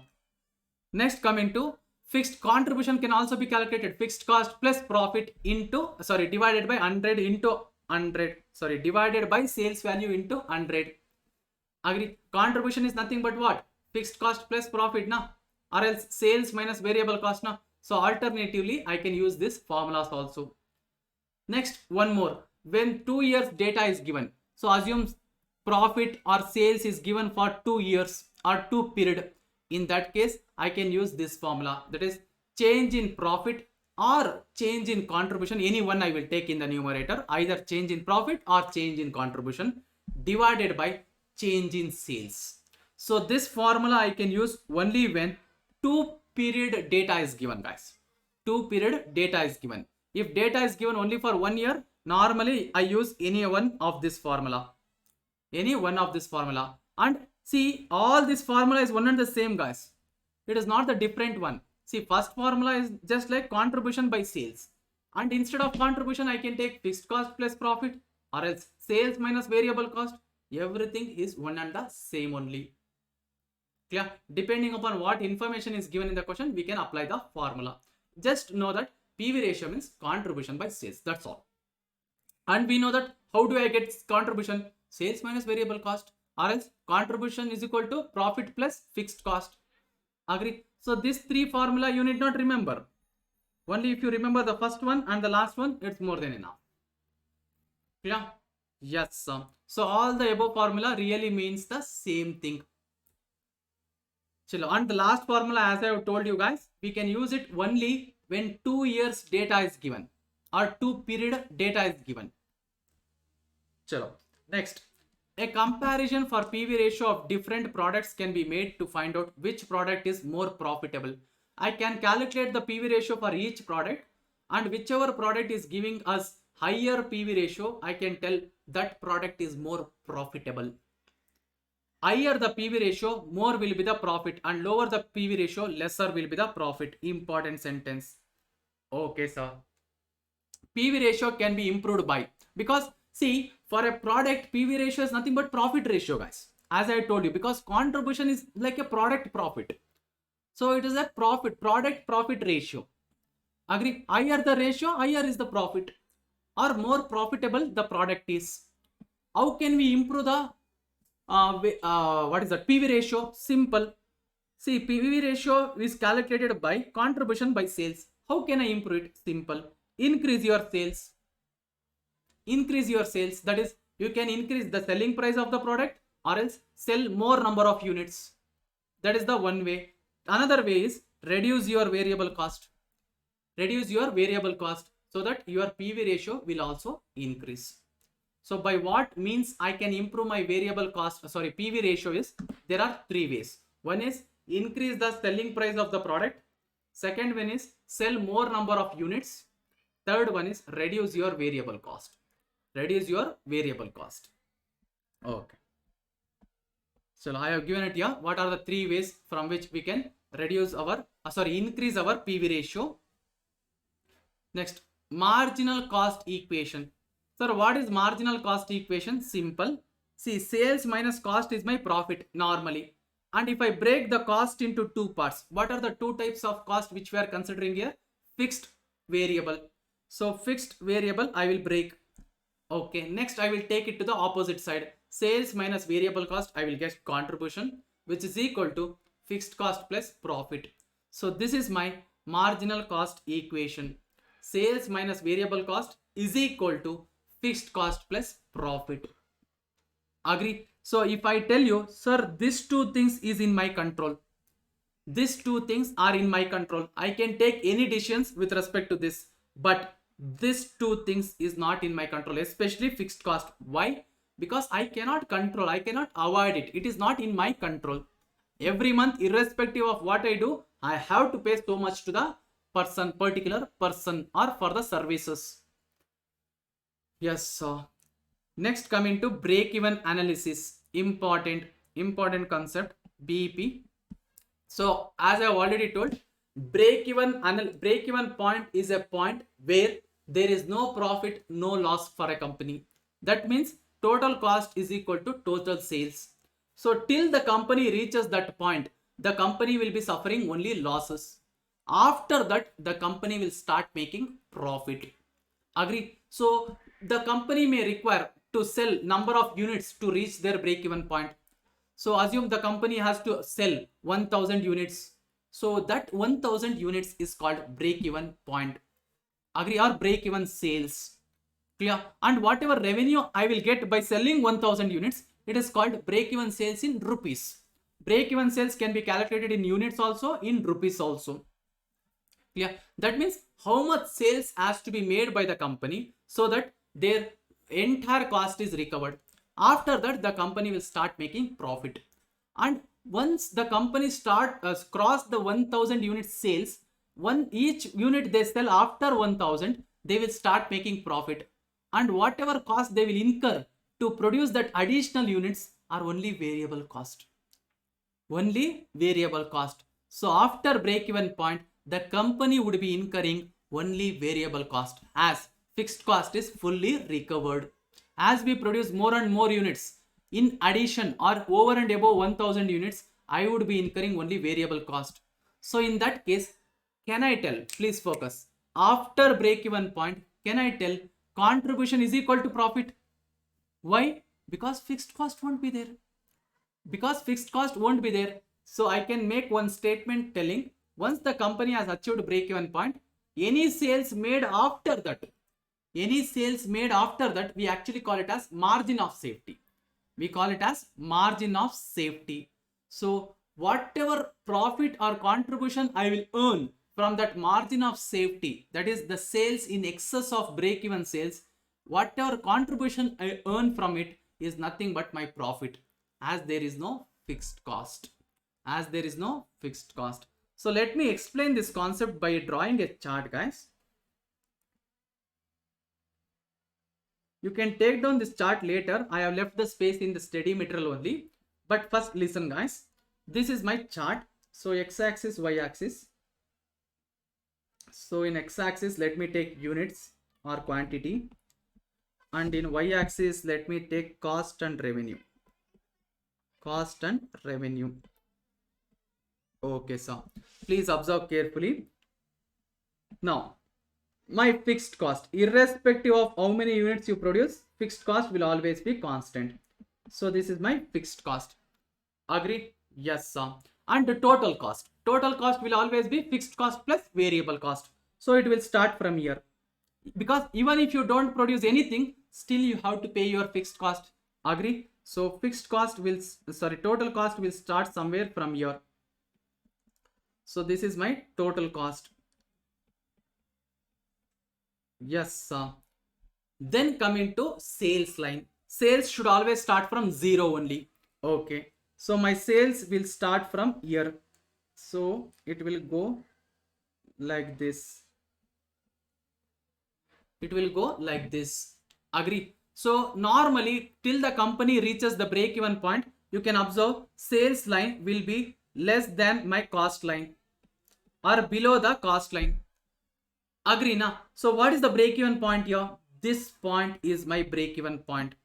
next coming to fixed contribution can also be calculated. Fixed cost plus profit into, divided by 100 into 100. Divided by sales value into 100. Agree? Contribution is nothing but what? Fixed cost plus profit, na? Or else sales minus variable cost, na? So alternatively, I can use this formulas also. Next, one more. When 2 years data is given, so assume profit or sales is given for 2 years or 2 period. In that case, I can use this formula, that is change in profit or change in contribution. Any one I will take in the numerator, either change in profit or change in contribution, divided by change in sales. So this formula I can use only when 2 period data is given, guys. 2 period data is given. If data is given only for 1 year, normally I use any one of this formula. Any one of this formula. And see, all this formula is one and the same, guys. It is not the different one. See, first formula is just like contribution by sales. And instead of contribution, I can take fixed cost plus profit, or else sales minus variable cost. Everything is one and the same only. Clear? Depending upon what information is given in the question, we can apply the formula. Just know that PV ratio means contribution by sales. That's all. And we know that how do I get contribution? Sales minus variable cost, or else contribution is equal to profit plus fixed cost. Agree? So this three formula you need not remember. Only if you remember the first one and the last one, it's more than enough. Clear? Yes. So all the above formula really means the same thing. Chalo. And the last formula, as I have told you guys, we can use it only when 2 years data is given or 2 period data is given. Chalo. Next, a comparison for PV ratio of different products can be made to find out which product is more profitable. I can calculate the PV ratio for each product, and whichever product is giving us higher PV ratio, I can tell that product is more profitable. Higher the PV ratio, more will be the profit, and lower the PV ratio, lesser will be the profit. Important sentence. Okay, sir. PV ratio can be improved by, because see, for a product, PV ratio is nothing but profit ratio, guys. As I told you, because contribution is like a product profit. So it is a product profit ratio. Agree? Higher the ratio, higher is the profit, or more profitable the product is. How can we improve the what is that PV ratio? Simple. See, PV ratio is calculated by contribution by sales. How can I improve it? Simple. Increase your sales. Increase your sales. That is, you can increase the selling price of the product, or else sell more number of units. That is the one way. Another way is reduce your variable cost. Reduce your variable cost so that your PV ratio will also increase. So by what means I can improve my variable cost, PV ratio is, there are three ways. One is increase the selling price of the product. Second one is sell more number of units. Third one is reduce your variable cost. Reduce your variable cost. Okay. So I have given it here. What are the three ways from which we can reduce our, increase our PV ratio? Next, marginal cost equation. Sir, what is marginal cost equation? Simple. See, sales minus cost is my profit normally. And if I break the cost into two parts, what are the two types of cost which we are considering here? Fixed, variable. So fixed, variable, I will break. Okay, next I will take it to the opposite side. Sales minus variable cost, I will get contribution, which is equal to fixed cost plus profit. So this is my marginal cost equation. Sales minus variable cost is equal to fixed cost plus profit. Agree? So if I tell you, sir, these two things is in my control. These two things are in my control. I can take any decisions with respect to this, but these two things is not in my control, especially fixed cost. Why? Because I cannot control, I cannot avoid it. It is not in my control. Every month, irrespective of what I do, I have to pay so much to the person, particular person, or for the services. Yes, next coming to break-even analysis. Important concept, BEP. So as I have already told, break-even point is a point where there is no profit, no loss for a company. That means total cost is equal to total sales. So till the company reaches that point, the company will be suffering only losses. After that, the company will start making profit. Agree? So the company may require to sell number of units to reach their break-even point. So assume the company has to sell 1000 units. So that 1000 units is called break-even point. Agree? Or break-even sales. Clear? And whatever revenue I will get by selling 1000 units, it is called break-even sales in rupees. Break-even sales can be calculated in units also, in rupees also. Clear? That means how much sales has to be made by the company so that their entire cost is recovered. After that, the company will start making profit. And once the company cross the 1000 unit sales, each unit they sell after 1000, they will start making profit. And whatever cost they will incur to produce that additional units are only variable cost. Only variable cost. So after break-even point, the company would be incurring only variable cost, as fixed cost is fully recovered. As we produce more and more units, in addition or over and above 1000 units, I would be incurring only variable cost. So in that case, can I tell, please focus, after break even point, can I tell contribution is equal to profit? Why? Because fixed cost won't be there. Because fixed cost won't be there. So I can make one statement telling once the company has achieved break even point, any sales made after that, we actually call it as margin of safety. We call it as margin of safety. So whatever profit or contribution I will earn from that margin of safety, that is the sales in excess of break even sales, whatever contribution I earn from it is nothing but my profit, as there is no fixed cost. So let me explain this concept by drawing a chart, guys. You can take down this chart later. I have left the space in the study material only. But first listen, guys. This is my chart. So x-axis, y-axis. So in x-axis, let me take units or quantity. And in y-axis, let me take cost and revenue. Okay, so please observe carefully. Now, my fixed cost, irrespective of how many units you produce, fixed cost will always be constant. So this is my fixed cost. Agree? Yes, sir. And the total cost will always be fixed cost plus variable cost. So it will start from here, because even if you don't produce anything, still you have to pay your fixed cost. Agree? So total cost will start somewhere from here. So this is my total cost. Yes, sir. Then coming to sales line. Sales should always start from 0 only. Okay. So my sales will start from here. So it will go like this. Agree? So normally till the company reaches the break even point, you can observe sales line will be less than my cost line or below the cost line. Agree na? So what is the break even point here? This point is my break even point.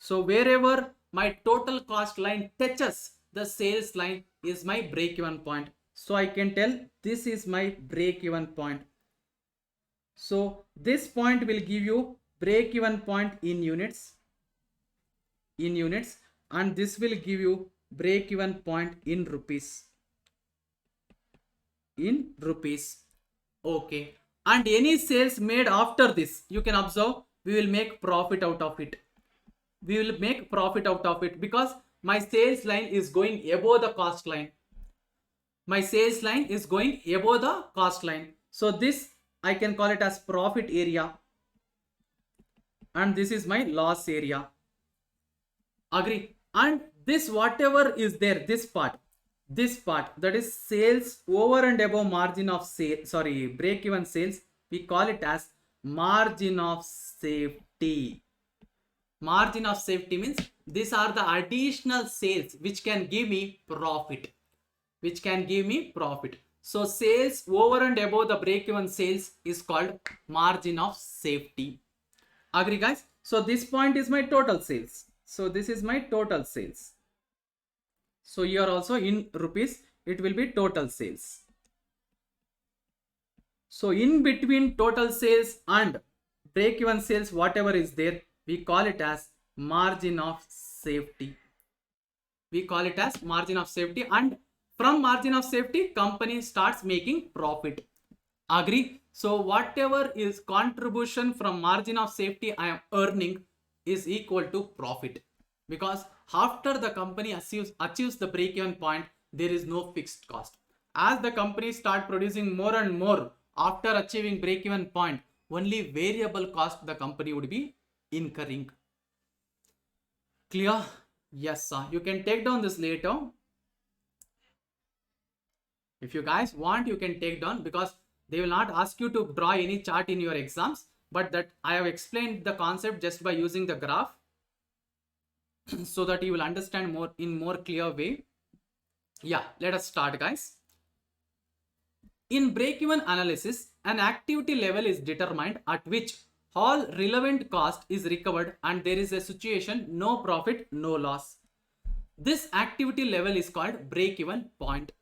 So wherever my total cost line touches the sales line is my break even point. So I can tell this is my break even point. So this point will give you break even point in units, and this will give you break even point in rupees. Okay. And any sales made after this, you can observe, we will make profit out of it. Because my sales line is going above the cost line. So this I can call it as profit area, and this is my loss area. Agree? And this whatever is there, this part, that is sales over and above margin of break even sales, we call it as margin of safety. Margin of safety means these are the additional sales which can give me profit. So sales over and above the break even sales is called margin of safety. Agree, guys? So this point is my total sales. So this is my total sales. So here also in rupees, it will be total sales. So in between total sales and break even sales, whatever is there, we call it as margin of safety. And from margin of safety, company starts making profit. Agree? So whatever is contribution from margin of safety I am earning is equal to profit. Because after the company achieves the break even point, there is no fixed cost. As the company start producing more and more after achieving break even point, only variable cost the company would be incurring. Clear? Yes, sir. You can take down this later. If you guys want, you can take down, because they will not ask you to draw any chart in your exams, but that I have explained the concept just by using the graph so that you will understand more clear way. Yeah, let us start, guys. In break-even analysis, an activity level is determined at which all relevant cost is recovered and there is a situation no profit, no loss. This activity level is called break-even point.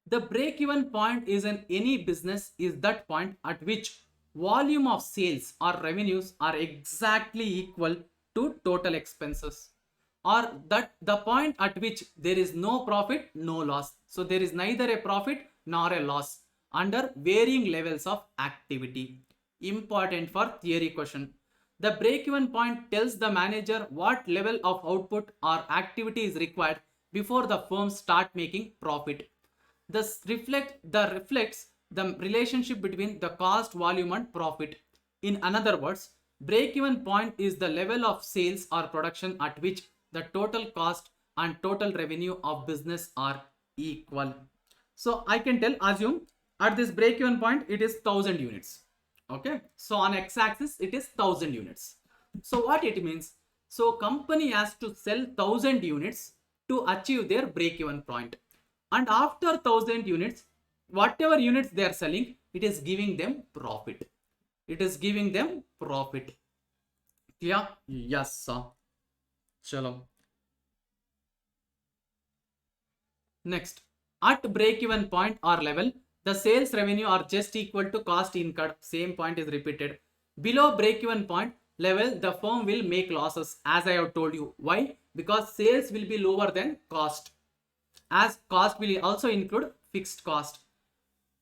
The break-even point is in any business is that point at which volume of sales or revenues are exactly equal to total expenses, or that the point at which there is no profit, no loss. So there is neither a profit nor a loss under varying levels of activity. Important for theory question. The break-even point tells the manager what level of output or activity is required before the firm start making profit. This reflects the relationship between the cost, volume, and profit. In other words, break-even point is the level of sales or production at which the total cost and total revenue of business are equal. So I can assume at this break-even point it is 1000 units. Okay, so on x-axis it is 1000 units. So what it means? So company has to sell 1000 units to achieve their break-even point, and after 1000 units, whatever units they are selling, it is giving them profit. It is giving them profit. Yeah, yes sir. Chalo. Next, at break-even point or level, the sales revenue are just equal to cost incurred. Same point is repeated. Below break-even point level, the firm will make losses, as I have told you. Why? Because sales will be lower than cost, as cost will also include fixed cost.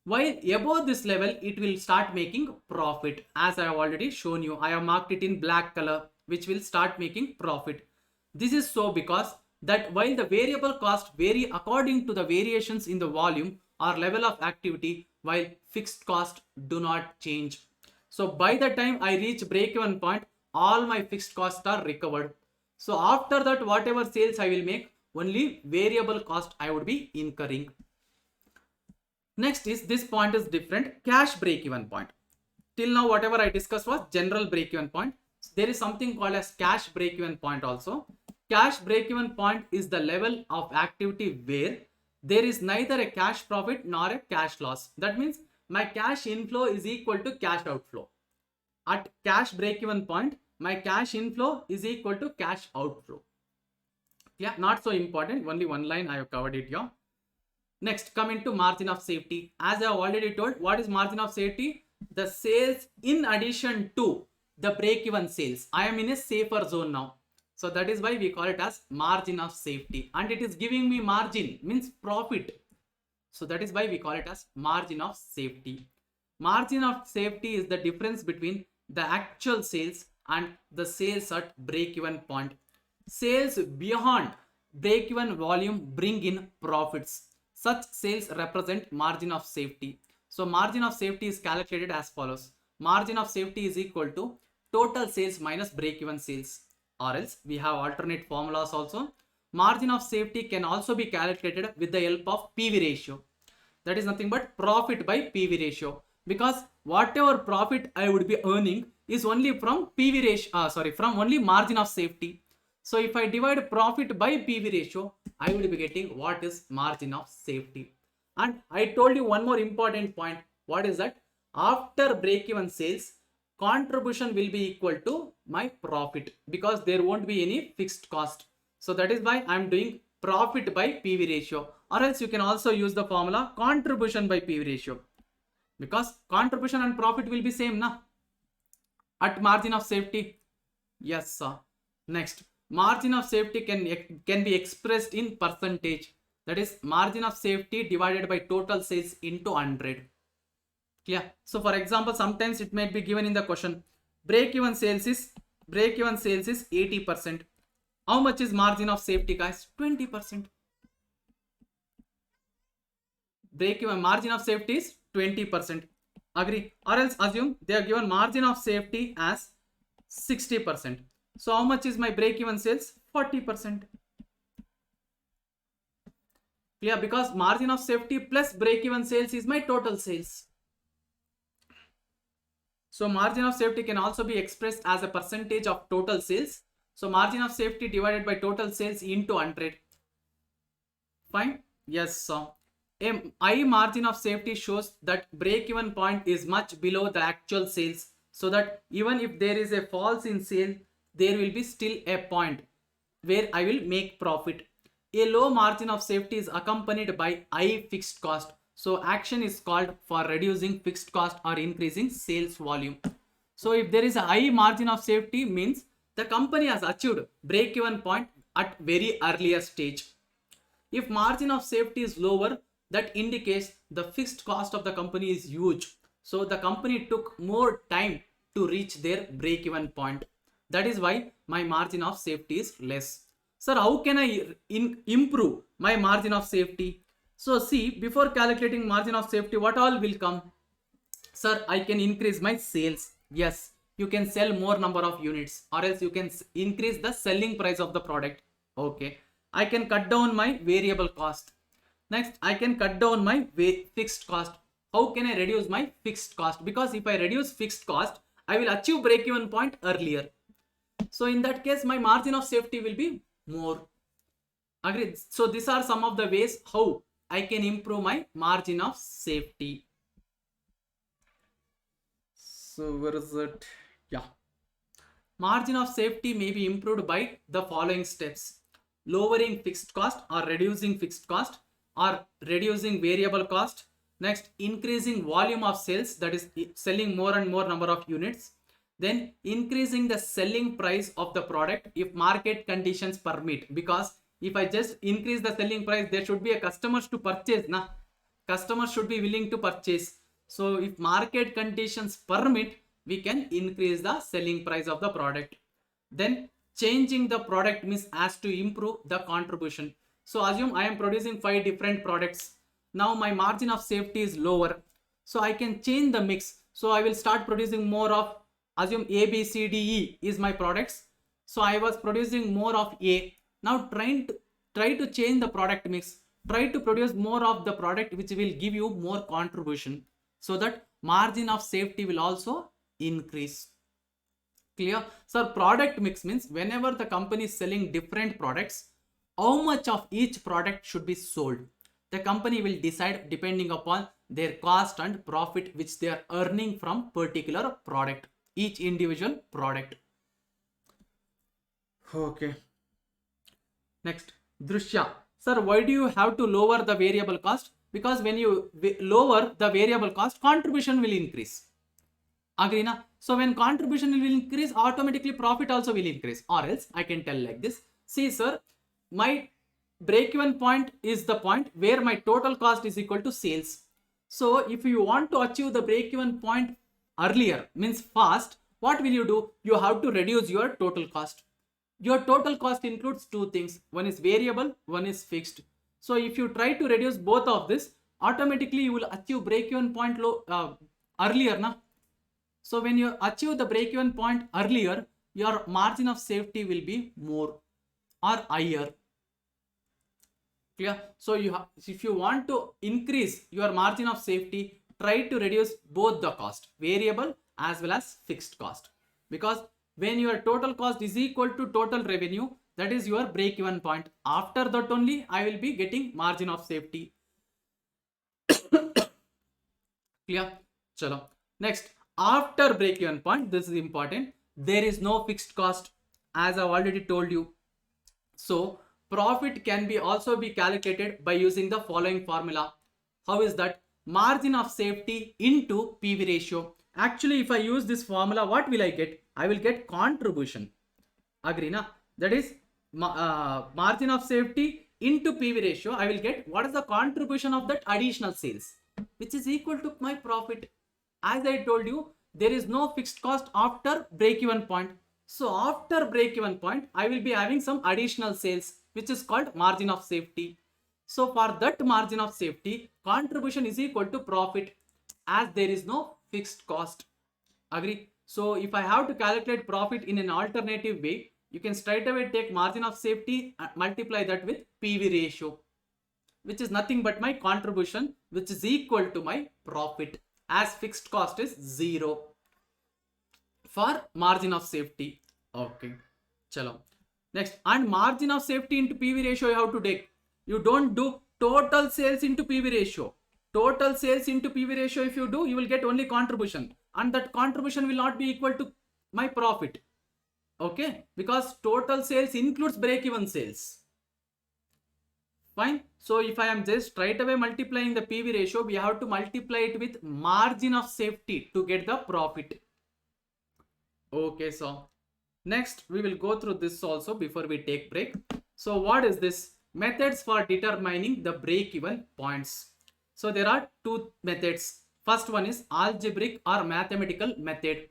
While above this level, it will start making profit, as I have already shown you. I have marked it in black color, which will start making profit. This is so because that while the variable cost vary according to the variations in the volume or level of activity, while fixed cost do not change. So by the time I reach break-even point, all my fixed costs are recovered. So after that, whatever sales I will make, only variable cost I would be incurring. Next is, this point is different, cash break-even point. Till now whatever I discussed was general break-even point. There is something called as cash break-even point also. Cash break-even point is the level of activity where there is neither a cash profit nor a cash loss. That means my cash inflow is equal to cash outflow. At cash break-even point, my cash inflow is equal to cash outflow. Yeah, not so important, only one line I have covered it here. Next, come into margin of safety. As I have already told, what is margin of safety? The sales in addition to the break-even sales. I am in a safer zone now. So that is why we call it as margin of safety. And it is giving me margin, means profit. So that is why we call it as margin of safety. Margin of safety is the difference between the actual sales and the sales at break-even point. Sales beyond break-even volume bring in profits. Such sales represent margin of safety. So margin of safety is calculated as follows. Margin of safety is equal to total sales minus break-even sales, or else we have alternate formulas also. Margin of safety can also be calculated with the help of PV ratio. That is nothing but profit by PV ratio, because whatever profit I would be earning is only from PV ratio, from only margin of safety. So if I divide profit by PV ratio, I will be getting what is margin of safety. And I told you one more important point. What is that? After break-even sales, contribution will be equal to my profit, because there won't be any fixed cost. So that is why I am doing profit by PV ratio, or else you can also use the formula contribution by PV ratio, because contribution and profit will be same na at margin of safety. Yes sir. Next, margin of safety can be expressed in percentage. That is margin of safety divided by total sales into 100. Yeah. So for example, sometimes it might be given in the question, break-even sales is 80%. How much is margin of safety, guys? 20%. Break-even margin of safety is 20%. Agree? Or else assume they are given margin of safety as 60%. So how much is my break-even sales? 40%. Yeah, because margin of safety plus break-even sales is my total sales. So margin of safety can also be expressed as a percentage of total sales. So margin of safety divided by total sales into 100. Fine? Yes, sir. A high margin of safety shows that break-even point is much below the actual sales, so that even if there is a falls in sale, there will be still a point where I will make profit. A low margin of safety is accompanied by high fixed cost. So action is called for reducing fixed cost or increasing sales volume. So if there is a high margin of safety means the company has achieved break-even point at very earlier stage. If margin of safety is lower, that indicates the fixed cost of the company is huge. So the company took more time to reach their break-even point. That is why my margin of safety is less. Sir, how can I improve my margin of safety? So see, before calculating margin of safety, what all will come? Sir, I can increase my sales. Yes, you can sell more number of units, or else you can increase the selling price of the product. Okay, I can cut down my variable cost. Next, I can cut down my fixed cost. How can I reduce my fixed cost? Because if I reduce fixed cost, I will achieve break even point earlier. So in that case, my margin of safety will be more. Agreed. So these are some of the ways how I can improve my margin of safety. So where is it? Yeah. Margin of safety may be improved by the following steps: lowering fixed cost or reducing fixed cost, or reducing variable cost. Next, increasing volume of sales, that is selling more and more number of units. Then increasing the selling price of the product if market conditions permit, because if I just increase the selling price, there should be a customers to purchase. Customers should be willing to purchase. So if market conditions permit, we can increase the selling price of the product. Then changing the product mix as to improve the contribution. So assume I am producing 5 different products. Now my margin of safety is lower. So I can change the mix. So I will start producing more of, assume A, B, C, D, E is my products. So I was producing more of A. Now try to change the product mix. Try to produce more of the product which will give you more contribution, so that margin of safety will also increase. Clear? So product mix means whenever the company is selling different products, how much of each product should be sold. The company will decide depending upon their cost and profit which they are earning from particular product, each individual product. Okay. Next, Drushya. Sir, why do you have to lower the variable cost? Because when you lower the variable cost, contribution will increase. Agree na? So when contribution will increase, automatically profit also will increase. Or else I can tell like this. See sir, my break-even point is the point where my total cost is equal to sales. So if you want to achieve the break-even point earlier, means fast, what will you do? You have to reduce your total cost. Your total cost includes two things. One is variable, one is fixed. So if you try to reduce both of this, automatically you will achieve break-even point earlier. Na? So when you achieve the break-even point earlier, your margin of safety will be more or higher. Clear? So if you want to increase your margin of safety, try to reduce both the cost, variable as well as fixed cost. Because when your total cost is equal to total revenue, that is your break-even point. After that only I will be getting margin of safety. Clear? Chalo. Next, after break-even point, this is important. There is no fixed cost, as I've already told you. So profit can be also be calculated by using the following formula. How is that? Margin of safety into PV ratio. Actually, if I use this formula, what will I get? I will get contribution. Agree na? That is margin of safety into PV ratio. I will get what is the contribution of that additional sales, which is equal to my profit. As I told you, there is no fixed cost after break-even point. So after break-even point, I will be having some additional sales, which is called margin of safety. So for that margin of safety, contribution is equal to profit, as there is no fixed cost. Agree? So if I have to calculate profit in an alternative way, you can straight away take margin of safety and multiply that with PV ratio, which is nothing but my contribution, which is equal to my profit, as fixed cost is 0 for margin of safety. Okay, chalo. Next, and margin of safety into PV ratio you have to take. You don't do total sales into PV ratio. Total sales into PV ratio, if you do, you will get only contribution, and that contribution will not be equal to my profit. Okay, because total sales includes break-even sales. Fine. So if I am just straight away multiplying the PV ratio, we have to multiply it with margin of safety to get the profit. Okay, so next we will go through this also before we take break. So what is this? Methods for determining the break-even points. So there are two methods. First one is algebraic or mathematical method.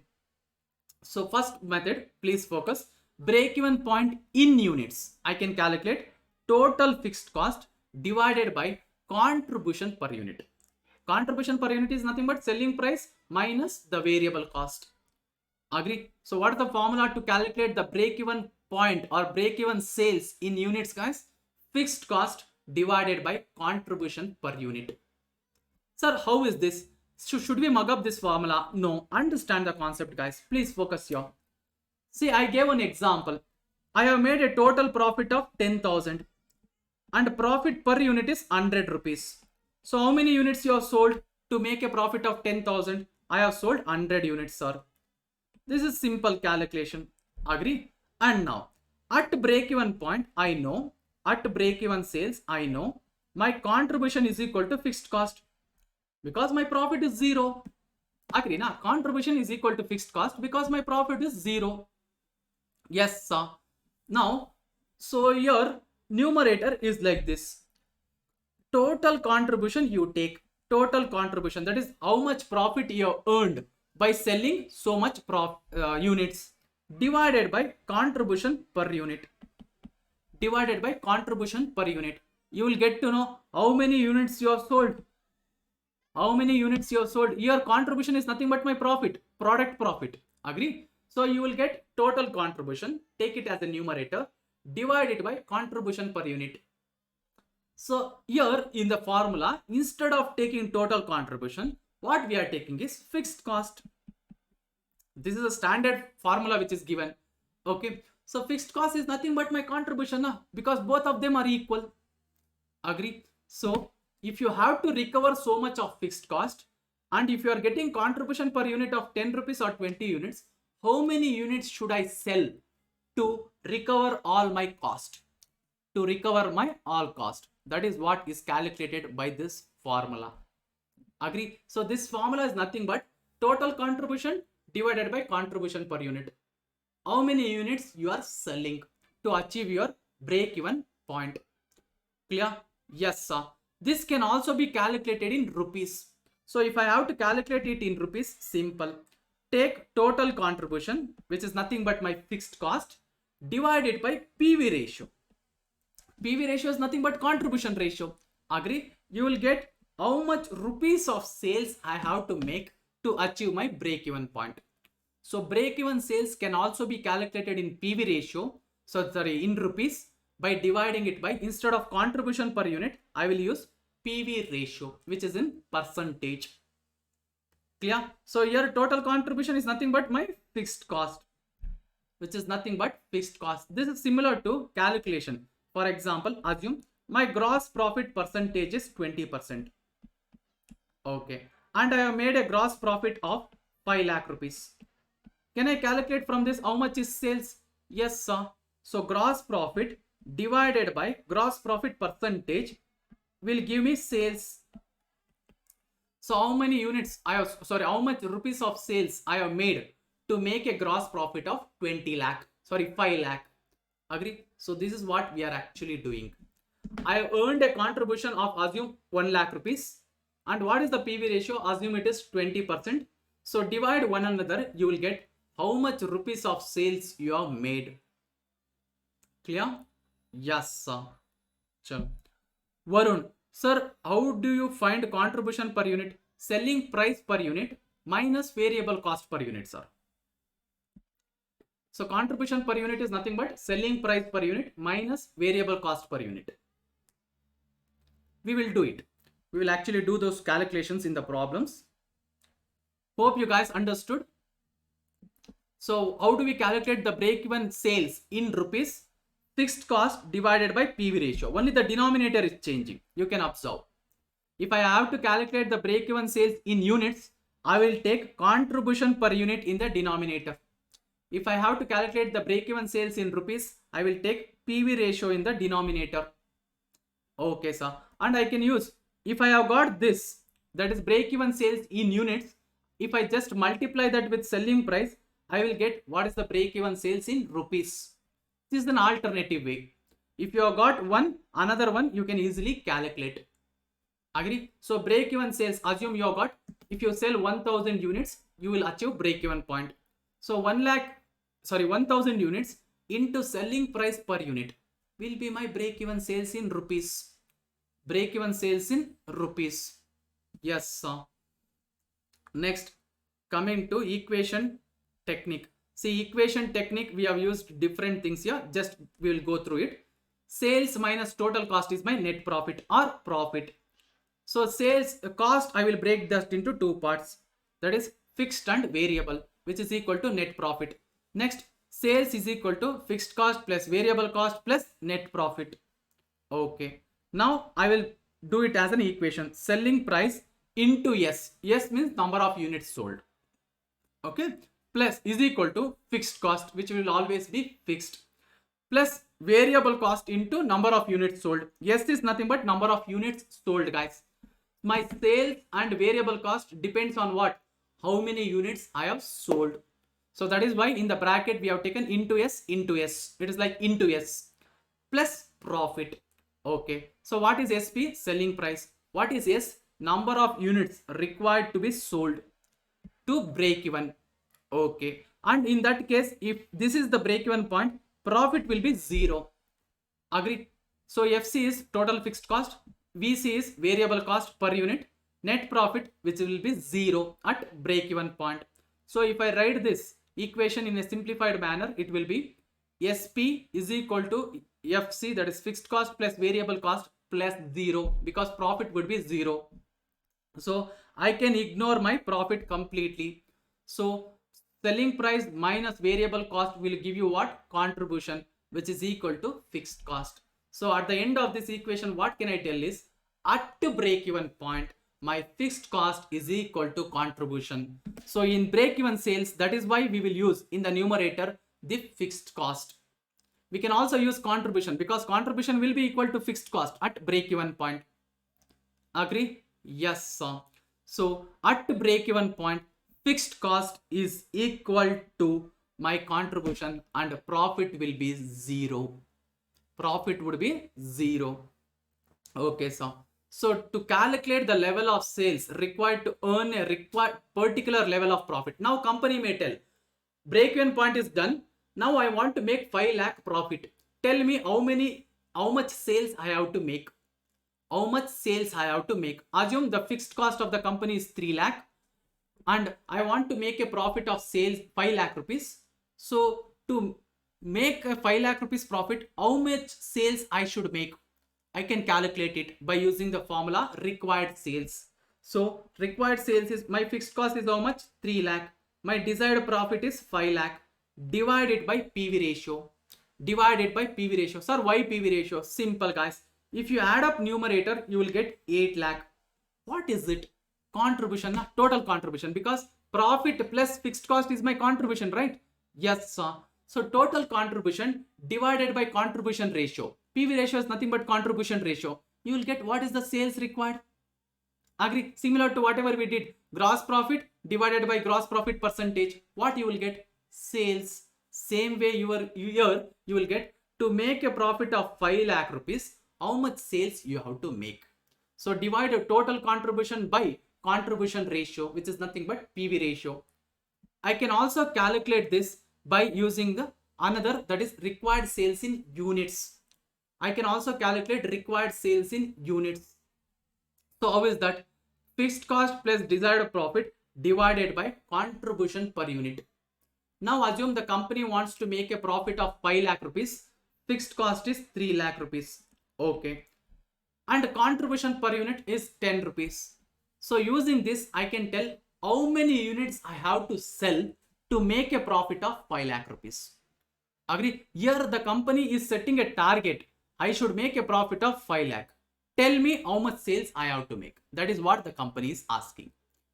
So first method, please focus. Break-even point in units. I can calculate total fixed cost divided by contribution per unit. Contribution per unit is nothing but selling price minus the variable cost. Agree? So what is the formula to calculate the break-even point or break-even sales in units, guys? Fixed cost divided by contribution per unit. Sir, how is this? Should we mug up this formula? No. Understand the concept, guys. Please focus here. See, I gave an example. I have made a total profit of 10,000 and profit per unit is 100 rupees. So how many units you have sold to make a profit of 10,000? I have sold 100 units, sir. This is simple calculation. Agree? And now, at break-even point, I know, at break-even sales, I know, my contribution is equal to fixed cost. Because my profit is 0. Agree, na? Contribution is equal to fixed cost because my profit is 0. Yes, sir. Now, so your numerator is like this. Total contribution you take. Total contribution, that is how much profit you have earned by selling so much units, divided by contribution per unit. Divided by contribution per unit. You will get to know how many units you have sold. How many units you have sold. Your contribution is nothing but my profit, product profit. Agree? So you will get total contribution, take it as a numerator, divide it by contribution per unit. So here in the formula, instead of taking total contribution, what we are taking is fixed cost. This is a standard formula which is given. Okay. So fixed cost is nothing but my contribution because both of them are equal. Agree? So if you have to recover so much of fixed cost and if you are getting contribution per unit of 10 rupees or 20 units, how many units should I sell to recover all my cost? To recover my all cost. That is what is calculated by this formula. Agree? So this formula is nothing but total contribution divided by contribution per unit. How many units you are selling to achieve your break-even point. Clear? Yes, sir. This can also be calculated in rupees. So if I have to calculate it in rupees, simple. Take total contribution, which is nothing but my fixed cost, divided by PV ratio. PV ratio is nothing but contribution ratio. Agree? You will get how much rupees of sales I have to make to achieve my break-even point. So break-even sales can also be calculated in PV ratio. So sorry, in rupees, by dividing it by, instead of contribution per unit, I will use PV ratio, which is in percentage. Clear? So here total contribution is nothing but my fixed cost, which is nothing but fixed cost. This is similar to calculation. For example, assume my gross profit percentage is 20%. Okay. And I have made a gross profit of 5 lakh rupees. Can I calculate from this how much is sales? Yes, sir. So gross profit divided by gross profit percentage will give me sales. So how many units how much rupees of sales I have made to make a gross profit of 5 lakh. Agree? So this is what we are actually doing. I have earned a contribution of, assume, 1 lakh rupees. And what is the PV ratio? Assume it is 20%. So divide one another, you will get how much rupees of sales you have made. Clear? Yes, sir. Chalo. Varun, sir, how do you find contribution per unit? Selling price per unit minus variable cost per unit, sir. So contribution per unit is nothing but selling price per unit minus variable cost per unit. We will do it. We will actually do those calculations in the problems. Hope you guys understood. So how do we calculate the break-even sales in rupees? Fixed cost divided by PV ratio. Only the denominator is changing. You can observe. If I have to calculate the break-even sales in units, I will take contribution per unit in the denominator. If I have to calculate the break-even sales in rupees, I will take PV ratio in the denominator. Okay, sir. And I can use, if I have got this, that is break even sales in units, if I just multiply that with selling price, I will get what is the break even sales in rupees. This is an alternative way. If you have got one, another one, you can easily calculate. Agree? So break even sales, assume you have got, if you sell 1000 units, you will achieve break even point. So 1000 units into selling price per unit will be my break even sales in rupees. Break even sales in rupees. Yes, sir. Next, coming to equation technique. See, equation technique, we have used different things here. Just we will go through it. Sales minus total cost is my net profit or profit. So sales cost, I will break that into two parts. That is fixed and variable, which is equal to net profit. Next, sales is equal to fixed cost plus variable cost plus net profit. Okay. Now I will do it as an equation. Selling price into S. S means number of units sold. Okay. Plus is equal to fixed cost, which will always be fixed, plus variable cost into number of units sold. S is nothing but number of units sold, guys. My sales and variable cost depends on what? How many units I have sold. So that is why in the bracket we have taken into S into S. It is like into S plus profit. Okay. So what is SP? Selling price. What is S? Number of units required to be sold to break even. Okay. And in that case, if this is the break even point, profit will be 0. Agreed? So FC is total fixed cost. VC is variable cost per unit. Net profit, which will be 0 at break even point. So if I write this equation in a simplified manner, it will be SP is equal to FC, that is fixed cost plus variable cost plus 0, because profit would be 0. So I can ignore my profit completely. So selling price minus variable cost will give you what? Contribution, which is equal to fixed cost. So at the end of this equation, what can I tell is, at break even point, my fixed cost is equal to contribution. So in break even sales, that is why we will use in the numerator the fixed cost. We can also use contribution, because contribution will be equal to fixed cost at break even point. Agree? Yes, sir. So at break even point, fixed cost is equal to my contribution and profit will be 0. Profit would be 0. Okay, so to calculate the level of sales required to earn a particular level of profit. Now company may tell, break even point is done. Now I want to make 5 lakh profit. Tell me how much sales I have to make. How much sales I have to make. Assume the fixed cost of the company is 3 lakh and I want to make a profit of sales 5 lakh rupees. So to make a 5 lakh rupees profit, how much sales I should make? I can calculate it by using the formula required sales. So required sales is, my fixed cost is how much? 3 lakh. My desired profit is 5 lakh. Divided by PV ratio. Divided by PV ratio. Sir, why PV ratio? Simple, guys. If you add up numerator, you will get 8 lakh. What is it? Contribution, total contribution, because profit plus fixed cost is my contribution, right? Yes, sir. So total contribution divided by contribution ratio. PV ratio is nothing but contribution ratio. You will get what is the sales required. Agree? Similar to whatever we did. Gross profit divided by gross profit percentage. What you will get? Sales. Same way you will get, to make a profit of 5 lakh rupees, how much sales you have to make. So divide a total contribution by contribution ratio, which is nothing but PV ratio. I can also calculate this by using the another, that is required sales in units. I can also calculate required sales in units. So how is that? Fixed cost plus desired profit divided by contribution per unit. Now assume the company wants to make a profit of 5 lakh rupees. Fixed cost is 3 lakh rupees. Okay. And contribution per unit is 10 rupees. So using this, I can tell how many units I have to sell to make a profit of 5 lakh rupees. Agree? Here the company is setting a target. I should make a profit of 5 lakh. Tell me how much sales I have to make. That is what the company is asking.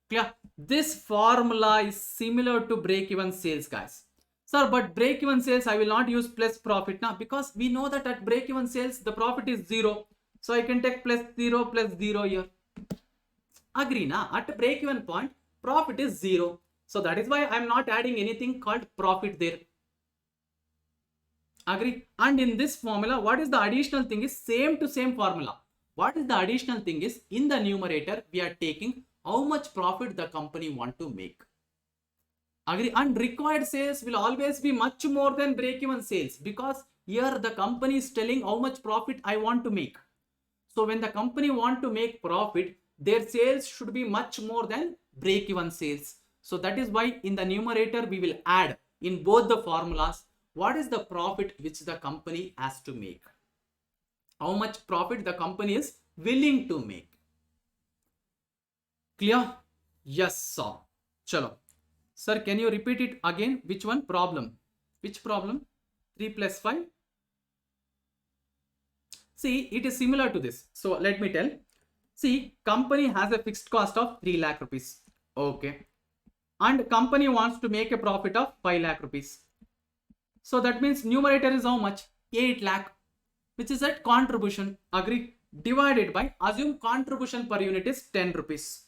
Clear? This formula is similar to break-even sales, guys. Sir, but break-even sales, I will not use plus profit now, because we know that at break-even sales, the profit is 0. So I can take plus 0 here. Agree na? At break even point, profit is 0. So that is why I'm not adding anything called profit there. Agree? And in this formula, what is the additional thing is same to same formula. What is the additional thing is in the numerator, we are taking how much profit the company want to make. Agree? And required sales will always be much more than break-even sales, because here the company is telling how much profit I want to make. So when the company want to make profit, their sales should be much more than break-even sales. So that is why in the numerator we will add in both the formulas what is the profit which the company has to make. How much profit the company is willing to make. Clear? Yes, sir. Chalo. Sir, can you repeat it again? Which one? Problem. Which problem? 3 plus 5. See, it is similar to this. So let me tell. See, company has a fixed cost of 3 lakh rupees. Okay. And company wants to make a profit of 5 lakh rupees. So that means numerator is how much? 8 lakh, which is at contribution. Agree? Divided by, assume contribution per unit is 10 rupees.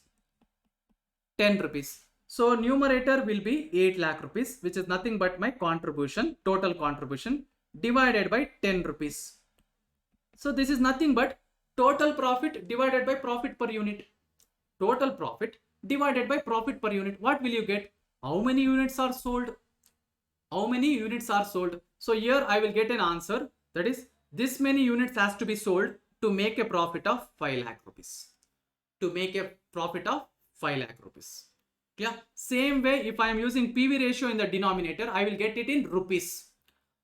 10 rupees. So numerator will be 8 lakh rupees, which is nothing but my contribution, total contribution, divided by 10 rupees. So this is nothing but total profit divided by profit per unit. Total profit divided by profit per unit. What will you get? How many units are sold? How many units are sold? So here I will get an answer, that is this many units has to be sold to make a profit of 5 lakh rupees. To make a profit of 5 lakh rupees. Yeah. Same way, if I am using PV ratio in the denominator, I will get it in rupees.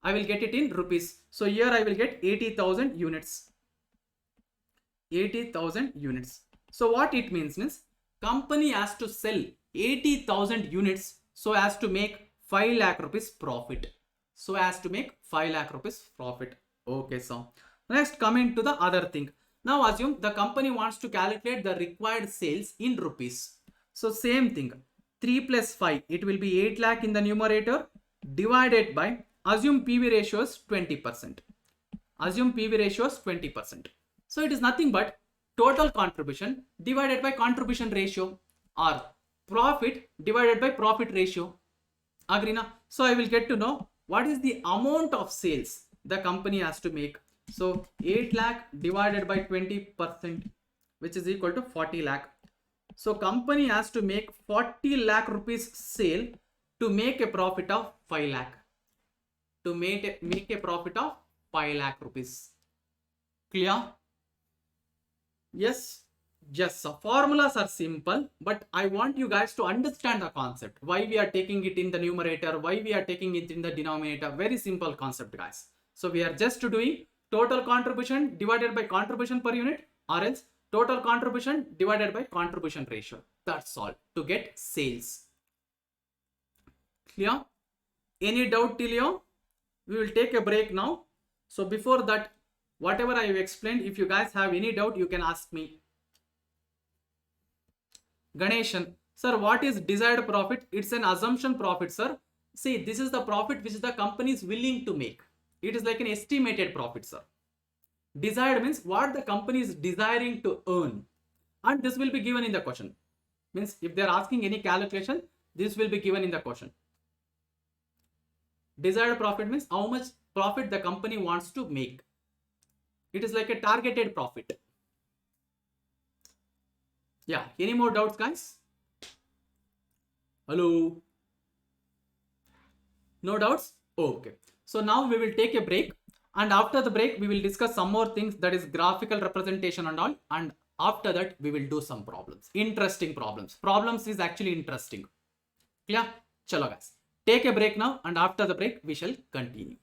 I will get it in rupees. So here I will get 80,000 units. 80,000 units. So what it means is company has to sell 80,000 units so as to make 5 lakh rupees profit. So as to make 5 lakh rupees profit. Okay, so next coming to the other thing. Now assume the company wants to calculate the required sales in rupees. So same thing, 3 plus 5, it will be 8 lakh in the numerator divided by, assume PV ratio is 20%. Assume PV ratio is 20%. So it is nothing but total contribution divided by contribution ratio, or profit divided by profit ratio. Agree na? So I will get to know what is the amount of sales the company has to make. So 8 lakh divided by 20%, which is equal to 40 lakh. So company has to make 40 lakh rupees sale to make a profit of 5 lakh. To make a profit of 5 lakh rupees. Clear? Yes. Yes, so formulas are simple, but I want you guys to understand the concept. Why we are taking it in the numerator, why we are taking it in the denominator. Very simple concept, guys. So we are just doing total contribution divided by contribution per unit, or else total contribution divided by contribution ratio. That's all to get sales. Clear? Any doubt till here? We will take a break now. So before that, whatever I have explained, if you guys have any doubt, you can ask me. Ganeshan, sir, what is desired profit? It's an assumption profit, sir. See, this is the profit which the company is willing to make. It is like an estimated profit, sir. Desired means what the company is desiring to earn. And this will be given in the question. Means if they are asking any calculation, this will be given in the question. Desired profit means how much profit the company wants to make. It is like a targeted profit. Yeah, any more doubts, guys? Hello? No doubts? Okay. So now we will take a break, and after the break we will discuss some more things, that is graphical representation and all, and after that we will do some problems. Interesting problems. Problems is actually interesting. Yeah? Chalo guys. Take a break now, and after the break we shall continue.